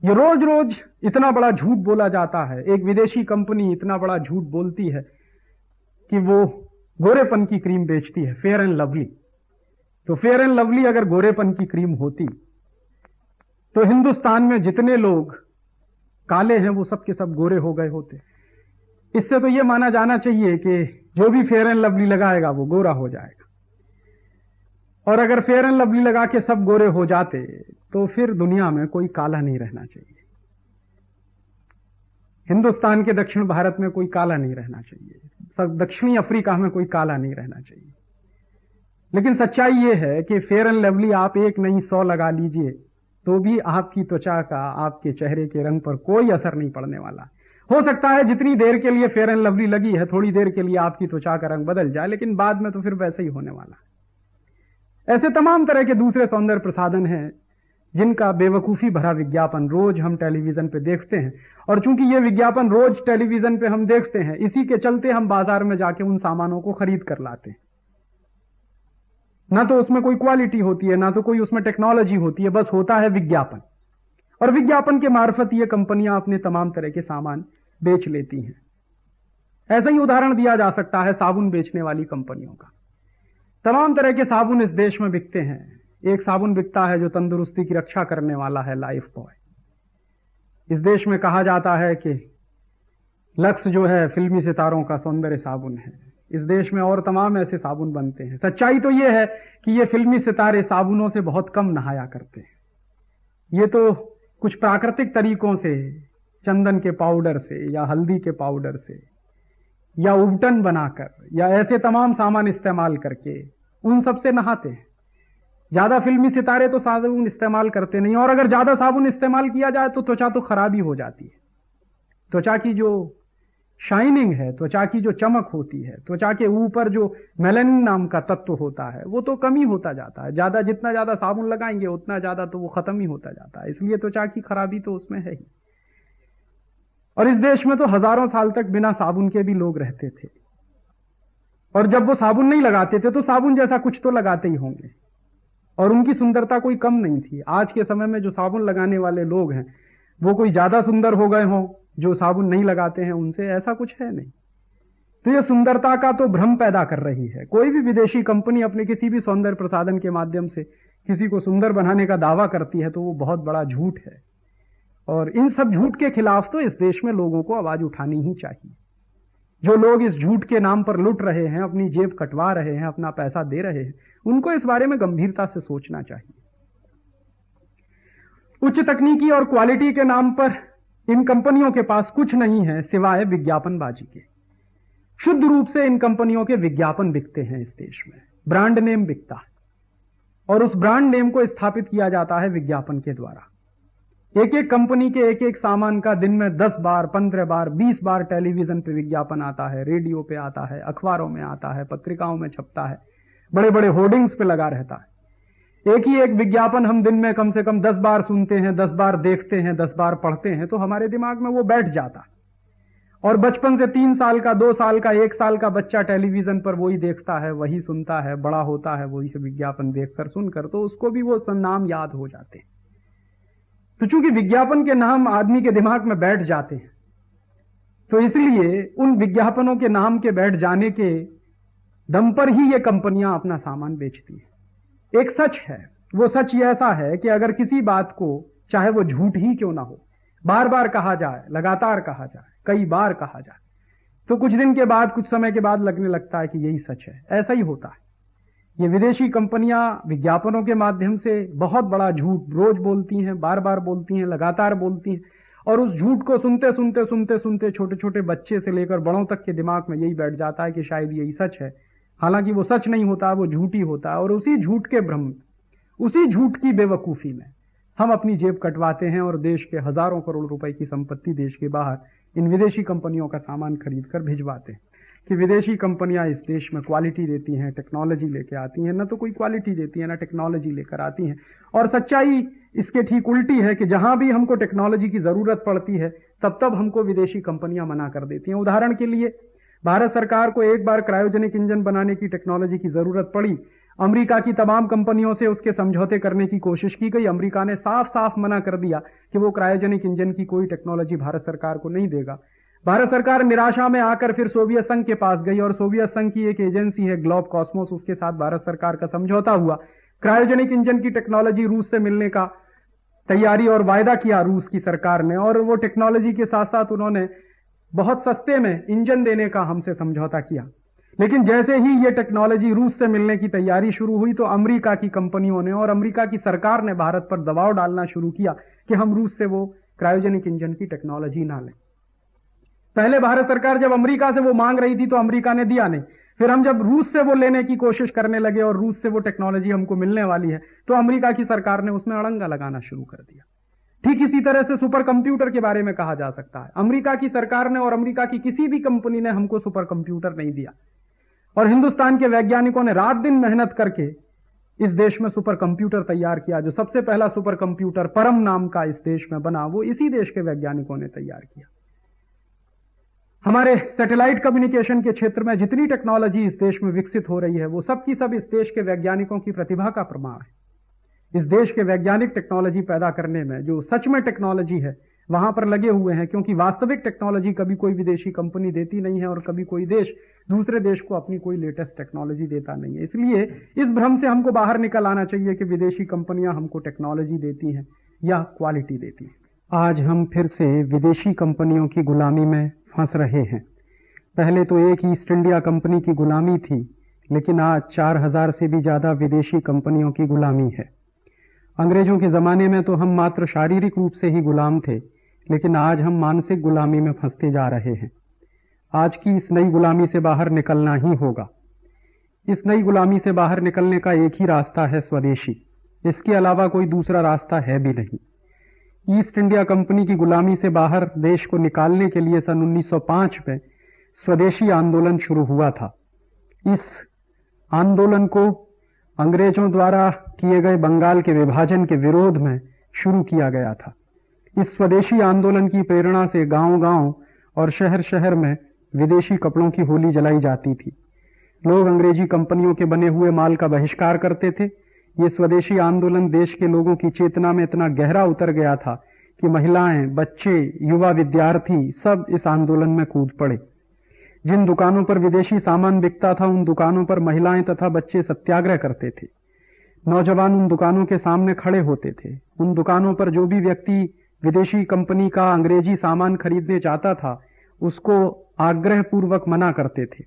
ये रोज रोज इतना बड़ा झूठ बोला जाता है। एक विदेशी कंपनी इतना बड़ा झूठ बोलती है कि वो गोरेपन की क्रीम बेचती है, फेयर एंड लवली। तो फेयर एंड लवली अगर गोरेपन की क्रीम होती तो हिंदुस्तान में जितने लोग काले हैं वो सब के सब गोरे हो गए होते। इससे तो यह माना जाना चाहिए कि जो भी फेयर एंड लवली लगाएगा वो गोरा हो जाएगा। और अगर फेयर एंड लवली लगा के सब गोरे हो जाते तो फिर दुनिया में कोई काला नहीं रहना चाहिए। हिंदुस्तान के दक्षिण भारत में कोई काला नहीं रहना चाहिए, सब दक्षिणी अफ्रीका में कोई काला नहीं रहना चाहिए। लेकिन सच्चाई यह है कि फेयर एंड लवली आप एक नहीं 100 लगा लीजिए, तो भी आपकी त्वचा का, आपके चेहरे के रंग पर कोई असर नहीं पड़ने वाला। हो सकता है जितनी देर के लिए फेयर एंड लवली लगी है, थोड़ी देर के लिए आपकी त्वचा का रंग बदल जाए, लेकिन बाद में तो फिर वैसे ही होने वाला है। ऐसे तमाम तरह के दूसरे सौंदर्य प्रसाधन हैं जिनका बेवकूफी भरा विज्ञापन रोज हम टेलीविजन पे देखते हैं, और चूंकि ये विज्ञापन रोज टेलीविजन पे हम देखते हैं, इसी के चलते हम बाजार में जाके उन सामानों को खरीद कर लाते हैं। ना तो उसमें कोई क्वालिटी होती है, ना तो कोई उसमें टेक्नोलॉजी होती है, बस होता है विज्ञापन। और विज्ञापन के मार्फत ये कंपनियां अपने तमाम तरह के सामान बेच लेती हैं। ऐसा ही उदाहरण दिया जा सकता है साबुन बेचने वाली कंपनियों का। तमाम तरह के साबुन इस देश में बिकते हैं। एक साबुन बिकता है जो तंदुरुस्ती की रक्षा करने वाला है, लाइफ बॉय। इस देश में कहा जाता है कि लक्स जो है फिल्मी सितारों का सौंदर्य साबुन है। इस देश में और तमाम ऐसे साबुन बनते हैं। सच्चाई तो यह है कि ये फिल्मी सितारे साबुनों से बहुत कम नहाया करते हैं। ये तो कुछ प्राकृतिक तरीकों से, चंदन के पाउडर से या हल्दी के पाउडर से या उबटन बनाकर या ऐसे तमाम सामान इस्तेमाल करके उन सब से नहाते हैं। ज्यादा फिल्मी सितारे तो साबुन इस्तेमाल करते नहीं, और अगर ज्यादा साबुन इस्तेमाल किया जाए तो त्वचा तो खराब ही हो जाती है। त्वचा की जो शाइनिंग है, त्वचा की जो चमक होती है, त्वचा के ऊपर जो मेलानिन नाम का तत्व होता है, वो तो कम ही होता जाता है। जितना ज्यादा साबुन लगाएंगे उतना ज्यादा तो वो खत्म ही होता जाता है। इसलिए त्वचा की खराबी तो उसमें है ही। और इस देश में तो हजारों साल तक बिना साबुन के भी लोग रहते थे, और जब वो साबुन नहीं लगाते थे तो साबुन जैसा कुछ तो लगाते ही होंगे, और उनकी सुंदरता कोई कम नहीं थी। आज के समय में जो साबुन लगाने वाले लोग हैं वो कोई ज्यादा सुंदर हो गए हों जो साबुन नहीं लगाते हैं उनसे, ऐसा कुछ है नहीं। तो ये सुंदरता का तो भ्रम पैदा कर रही है। कोई भी विदेशी कंपनी अपने किसी भी सौंदर्य प्रसाधन के माध्यम से किसी को सुंदर बनाने का दावा करती है तो वो बहुत बड़ा झूठ है, और इन सब झूठ के खिलाफ तो इस देश में लोगों को आवाज उठानी ही चाहिए। जो लोग इस झूठ के नाम पर लुट रहे हैं, अपनी जेब कटवा रहे हैं, अपना पैसा दे रहे हैं, उनको इस बारे में गंभीरता से सोचना चाहिए। उच्च तकनीकी और क्वालिटी के नाम पर इन कंपनियों के पास कुछ नहीं है सिवाय विज्ञापनबाजी के। शुद्ध रूप से इन कंपनियों के विज्ञापन बिकते हैं। इस देश में ब्रांड नेम बिकता है, और उस ब्रांड नेम को स्थापित किया जाता है विज्ञापन के द्वारा। एक एक कंपनी के एक एक सामान का दिन में 10 बार, 15 बार, 20 बार टेलीविजन पे विज्ञापन आता है, रेडियो पे आता है, अखबारों में आता है, पत्रिकाओं में छपता है, बड़े बड़े होर्डिंग्स पे लगा रहता है। एक ही एक विज्ञापन हम दिन में कम से कम 10 बार सुनते हैं, 10 बार देखते हैं, 10 बार पढ़ते हैं, तो हमारे दिमाग में वो बैठ जाता है। और बचपन से 3 साल का, 2 साल का, 1 साल का बच्चा टेलीविजन पर वही देखता है, वही सुनता है, बड़ा होता है वही से विज्ञापन देखकर सुनकर, तो उसको भी वो नाम याद हो जाते हैं। तो चूंकि विज्ञापन के नाम आदमी के दिमाग में बैठ जाते हैं, तो इसलिए उन विज्ञापनों के नाम के बैठ जाने के दम पर ही ये कंपनियां अपना सामान बेचती हैं। एक सच है, वो सच ये ऐसा है कि अगर किसी बात को, चाहे वो झूठ ही क्यों ना हो, बार बार कहा जाए, लगातार कहा जाए, कई बार कहा जाए, तो कुछ दिन के बाद, कुछ समय के बाद लगने लगता है कि यही सच है। ऐसा ही होता है। ये विदेशी कंपनियां विज्ञापनों के माध्यम से बहुत बड़ा झूठ रोज बोलती हैं, बार बार बोलती हैं, लगातार बोलती हैं, और उस झूठ को सुनते सुनते सुनते सुनते छोटे छोटे बच्चे से लेकर बड़ों तक के दिमाग में यही बैठ जाता है कि शायद यही सच है। हालांकि वो सच नहीं होता, वो झूठ ही होता है। और उसी झूठ के भ्रम, उसी झूठ की बेवकूफी में हम अपनी जेब कटवाते हैं और देश के हजारों करोड़ रुपए की संपत्ति देश के बाहर इन विदेशी कंपनियों का सामान खरीद कर भिजवाते हैं। कि विदेशी कंपनियां इस देश में क्वालिटी देती हैं, टेक्नोलॉजी लेके आती हैं, ना तो कोई क्वालिटी देती है ना टेक्नोलॉजी लेकर आती हैं। और सच्चाई इसके ठीक उल्टी है कि जहां भी हमको टेक्नोलॉजी की जरूरत पड़ती है तब हमको विदेशी कंपनियां मना कर देती हैं। उदाहरण के लिए, भारत सरकार को एक बार क्रायोजेनिक इंजन बनाने की टेक्नोलॉजी की जरूरत पड़ी। अमेरिका की तमाम कंपनियों से उसके समझौते करने की कोशिश की गई। अमेरिका ने साफ साफ मना कर दिया कि वो क्रायोजेनिक इंजन की कोई टेक्नोलॉजी भारत सरकार को नहीं देगा। भारत सरकार निराशा में आकर फिर सोवियत संघ के पास गई, और सोवियत संघ की एक एजेंसी है ग्लोब कॉस्मोस, उसके साथ भारत सरकार का समझौता हुआ। क्रायोजेनिक इंजन की टेक्नोलॉजी रूस से मिलने का तैयारी और वायदा किया रूस की सरकार ने, और वो टेक्नोलॉजी के साथ साथ उन्होंने बहुत सस्ते में इंजन देने का हमसे समझौता किया। लेकिन जैसे ही ये टेक्नोलॉजी रूस से मिलने की तैयारी शुरू हुई तो अमेरिका की कंपनियों ने और अमेरिका की सरकार ने भारत पर दबाव डालना शुरू किया कि हम रूस से वो क्रायोजेनिक इंजन की टेक्नोलॉजी ना लें। पहले भारत सरकार जब अमेरिका से वो मांग रही थी तो अमेरिका ने दिया नहीं। फिर हम जब रूस से वो लेने की कोशिश करने लगे और रूस से वो टेक्नोलॉजी हमको मिलने वाली है, तो अमेरिका की सरकार ने उसमें अड़ंगा लगाना शुरू कर दिया। ठीक इसी तरह से सुपर कंप्यूटर के बारे में कहा जा सकता है। अमेरिका की सरकार ने और अमेरिका की किसी भी कंपनी ने हमको सुपर कंप्यूटर नहीं दिया, और हिंदुस्तान के वैज्ञानिकों ने रात दिन मेहनत करके इस देश में सुपर कंप्यूटर तैयार किया। जो सबसे पहला सुपर कंप्यूटर परम नाम का इस देश में बना, वो इसी देश के वैज्ञानिकों ने तैयार किया। हमारे सैटेलाइट कम्युनिकेशन के क्षेत्र में जितनी टेक्नोलॉजी इस देश में विकसित हो रही है, वो सब की सब इस देश के वैज्ञानिकों की प्रतिभा का प्रमाण है। इस देश के वैज्ञानिक टेक्नोलॉजी पैदा करने में, जो सच में टेक्नोलॉजी है, वहां पर लगे हुए हैं, क्योंकि वास्तविक टेक्नोलॉजी कभी कोई विदेशी कंपनी देती नहीं है और कभी कोई देश दूसरे देश को अपनी कोई लेटेस्ट टेक्नोलॉजी देता नहीं है। इसलिए इस भ्रम से हमको बाहर निकल आना चाहिए कि विदेशी कंपनियां हमको टेक्नोलॉजी देती हैं या क्वालिटी देती हैं। आज हम फिर से विदेशी कंपनियों की गुलामी में फंस रहे हैं। पहले तो एक ईस्ट इंडिया कंपनी की गुलामी थी, लेकिन आज 4000 से भी ज्यादा विदेशी कंपनियों की गुलामी है। अंग्रेजों के जमाने में तो हम मात्र शारीरिक रूप से ही गुलाम थे, लेकिन आज हम मानसिक गुलामी में फंसते जा रहे हैं। आज की इस नई गुलामी से बाहर निकलना ही होगा। इस नई गुलामी से बाहर निकलने का एक ही रास्ता है, स्वदेशी। इसके अलावा कोई दूसरा रास्ता है भी नहीं। ईस्ट इंडिया कंपनी की गुलामी से बाहर देश को निकालने के लिए सन 1905 में स्वदेशी आंदोलन शुरू हुआ था। इस आंदोलन को अंग्रेजों द्वारा किए गए बंगाल के विभाजन के विरोध में शुरू किया गया था। इस स्वदेशी आंदोलन की प्रेरणा से गांव-गांव और शहर-शहर में विदेशी कपड़ों की होली जलाई जाती थी। लोग अंग्रेजी कंपनियों के बने हुए माल का बहिष्कार करते थे। ये स्वदेशी आंदोलन देश के लोगों की चेतना में इतना गहरा उतर गया था कि महिलाएं, बच्चे, युवा विद्यार्थी सब इस आंदोलन में कूद पड़े। जिन दुकानों पर विदेशी सामान बिकता था, उन दुकानों पर महिलाएं तथा बच्चे सत्याग्रह करते थे। नौजवान उन दुकानों के सामने खड़े होते थे। उन दुकानों पर जो भी व्यक्ति विदेशी कंपनी का अंग्रेजी सामान खरीदने चाहता था, उसको आग्रह पूर्वक मना करते थे।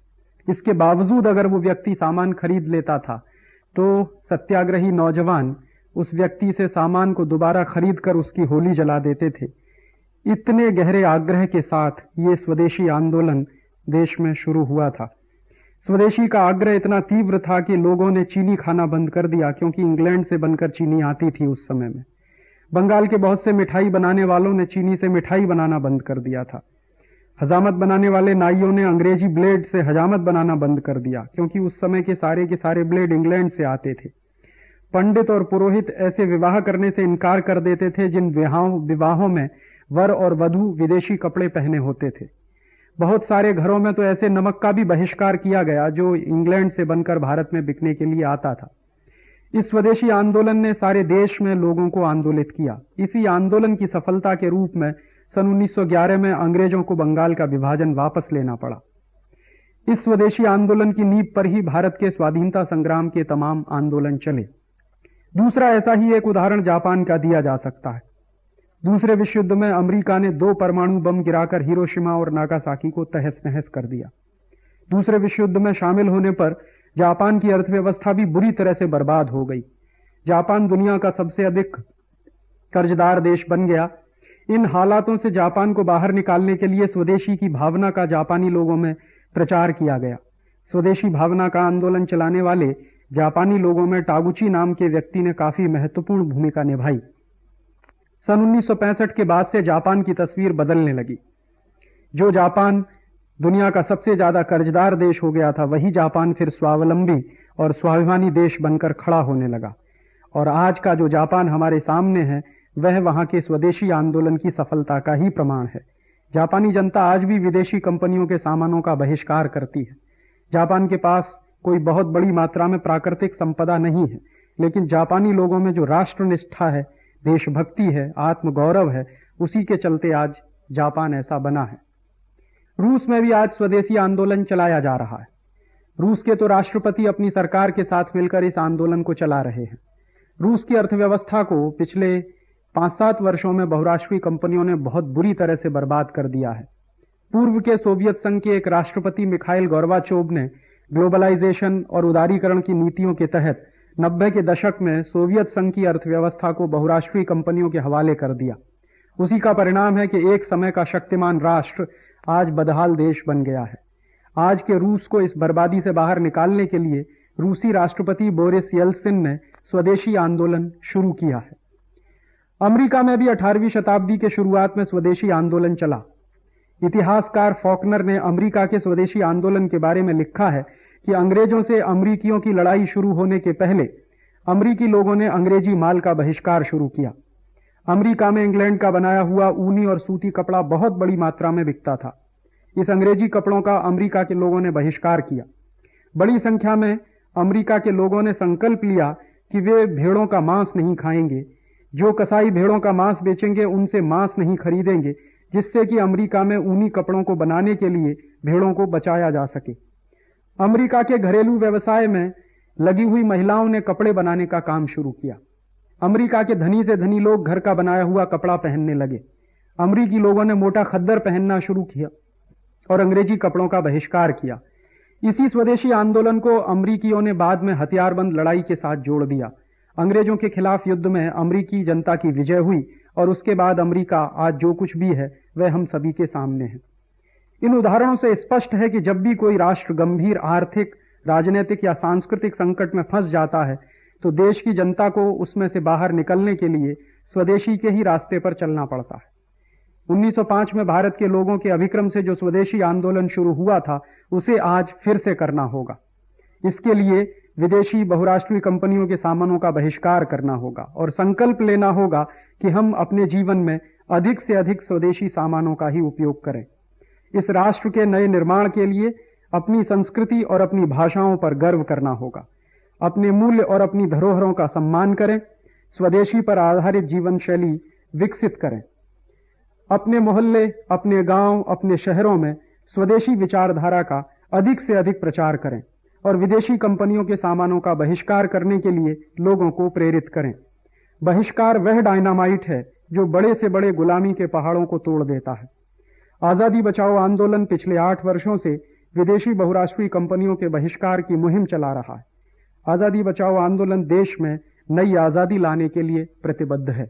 इसके बावजूद अगर वो व्यक्ति सामान खरीद लेता था, तो सत्याग्रही नौजवान उस व्यक्ति से सामान को दोबारा खरीद कर उसकी होली जला देते थे। इतने गहरे आग्रह के साथ ये स्वदेशी आंदोलन देश में शुरू हुआ था। स्वदेशी का आग्रह इतना तीव्र था कि लोगों ने चीनी खाना बंद कर दिया, क्योंकि इंग्लैंड से बनकर चीनी आती थी उस समय में। बंगाल के बहुत से मिठाई बनाने वालों ने चीनी से मिठाई बनाना बंद कर दिया था। हजामत बनाने वाले नाइयों ने अंग्रेजी ब्लेड से हजामत बनाना बंद कर दिया, क्योंकि उस समय के सारे ब्लेड इंग्लैंड से आते थे। पंडित और पुरोहित ऐसे विवाह करने से इनकार कर देते थे जिन विवाहों में वर और वधू विदेशी कपड़े पहने होते थे। बहुत सारे घरों में तो ऐसे नमक का भी बहिष्कार किया गया जो इंग्लैंड से बनकर भारत में बिकने के लिए आता था। इस स्वदेशी आंदोलन ने सारे देश में लोगों को आंदोलित किया। इसी आंदोलन की सफलता के रूप में सन 1911 में अंग्रेजों को बंगाल का विभाजन वापस लेना पड़ा। इस स्वदेशी आंदोलन की नींव पर ही भारत के स्वाधीनता संग्राम के तमाम आंदोलन चले। दूसरा ऐसा ही एक उदाहरण जापान का दिया जा सकता है। दूसरे विश्व युद्ध में अमेरिका ने 2 परमाणु बम गिराकर हिरोशिमा और नागासाकी को तहस नहस कर दिया। दूसरे विश्व युद्ध में शामिल होने पर जापान की अर्थव्यवस्था भी बुरी तरह से बर्बाद हो गई। जापान दुनिया का सबसे अधिक कर्जदार देश बन गया। इन हालातों से जापान को बाहर निकालने के लिए स्वदेशी की भावना का जापानी लोगों में प्रचार किया गया। स्वदेशी भावना का आंदोलन चलाने वाले जापानी लोगों में टागुची नाम के व्यक्ति ने काफी महत्वपूर्ण भूमिका निभाई। सन 1965 के बाद से जापान की तस्वीर बदलने लगी। जो जापान दुनिया का सबसे ज्यादा कर्जदार देश हो गया था, वही जापान फिर स्वावलंबी और स्वाभिमानी देश बनकर खड़ा होने लगा। और आज का जो जापान हमारे सामने है, वह वहां के स्वदेशी आंदोलन की सफलता का ही प्रमाण है। जापानी जनता आज भी विदेशी कंपनियों के सामानों का बहिष्कार करती है। जापान के पास कोई बहुत बड़ी मात्रा में प्राकृतिक संपदा नहीं है, लेकिन जापानी लोगों में जो राष्ट्रनिष्ठा है, देशभक्ति है, आत्मगौरव है, उसी के चलते आज जापान ऐसा बना है। रूस में भी आज स्वदेशी आंदोलन चलाया जा रहा है। रूस के तो राष्ट्रपति अपनी सरकार के साथ मिलकर इस आंदोलन को चला रहे हैं। रूस की अर्थव्यवस्था को पिछले 5-7 वर्षों में बहुराष्ट्रीय कंपनियों ने बहुत बुरी तरह से बर्बाद कर दिया है। पूर्व के सोवियत संघ के एक राष्ट्रपति मिखाइल गोर्बाचोव ने ग्लोबलाइजेशन और उदारीकरण की नीतियों के तहत 90 के दशक में सोवियत संघ की अर्थव्यवस्था को बहुराष्ट्रीय कंपनियों के हवाले कर दिया। उसी का परिणाम है कि एक समय का शक्तिमान राष्ट्र आज बदहाल देश बन गया है। आज के रूस को इस बर्बादी से बाहर निकालने के लिए रूसी राष्ट्रपति बोरिस येल्सिन ने स्वदेशी आंदोलन शुरू किया है। अमेरिका में भी 18वीं शताब्दी के शुरुआत में स्वदेशी आंदोलन चला। इतिहासकार फॉकनर ने अमेरिका के स्वदेशी आंदोलन के बारे में लिखा है कि अंग्रेजों से अमेरिकियों की लड़ाई शुरू होने के पहले अमेरिकी लोगों ने अंग्रेजी माल का बहिष्कार शुरू किया। अमेरिका में इंग्लैंड का बनाया हुआ ऊनी और सूती कपड़ा बहुत बड़ी मात्रा में बिकता था। इस अंग्रेजी कपड़ों का अमेरिका के लोगों ने बहिष्कार किया। बड़ी संख्या में अमेरिका के लोगों ने संकल्प लिया कि वे भेड़ों का मांस नहीं खाएंगे। जो कसाई भेड़ों का मांस बेचेंगे उनसे मांस नहीं खरीदेंगे, जिससे कि अमेरिका में ऊनी कपड़ों को बनाने के लिए भेड़ों को बचाया जा सके। अमेरिका के घरेलू व्यवसाय में लगी हुई महिलाओं ने कपड़े बनाने का काम शुरू किया। अमेरिका के धनी से धनी लोग घर का बनाया हुआ कपड़ा पहनने लगे। अमेरिकी लोगों ने मोटा खद्दर पहनना शुरू किया और अंग्रेजी कपड़ों का बहिष्कार किया। इसी स्वदेशी आंदोलन को अमेरिकियों ने बाद में हथियारबंद लड़ाई के साथ जोड़ दिया। अंग्रेजों के खिलाफ युद्ध में अमेरिकी जनता की विजय हुई और उसके बाद अमेरिका आज जो कुछ भी है वह हम सभी के सामने है। इन उदाहरणों से स्पष्ट है कि जब भी कोई राष्ट्र गंभीर आर्थिक, राजनीतिक या सांस्कृतिक संकट में फंस जाता है तो देश की जनता को उसमें से बाहर निकलने के लिए स्वदेशी के ही रास्ते पर चलना पड़ता है। 1905 में भारत के लोगों के अभिक्रम से जो स्वदेशी आंदोलन शुरू हुआ था उसे आज फिर से करना होगा। इसके लिए विदेशी बहुराष्ट्रीय कंपनियों के सामानों का बहिष्कार करना होगा और संकल्प लेना होगा कि हम अपने जीवन में अधिक से अधिक स्वदेशी सामानों का ही उपयोग करें। इस राष्ट्र के नए निर्माण के लिए अपनी संस्कृति और अपनी भाषाओं पर गर्व करना होगा। अपने मूल्य और अपनी धरोहरों का सम्मान करें। स्वदेशी पर आधारित जीवन शैली विकसित करें। अपने मोहल्ले, अपने गांव, अपने शहरों में स्वदेशी विचारधारा का अधिक से अधिक प्रचार करें और विदेशी कंपनियों के सामानों का बहिष्कार करने के लिए लोगों को प्रेरित करें। बहिष्कार वह डायनामाइट है जो बड़े से बड़े गुलामी के पहाड़ों को तोड़ देता है। आजादी बचाओ आंदोलन पिछले 8 वर्षों से विदेशी बहुराष्ट्रीय कंपनियों के बहिष्कार की मुहिम चला रहा है। आजादी बचाओ आंदोलन देश में नई आजादी लाने के लिए प्रतिबद्ध है।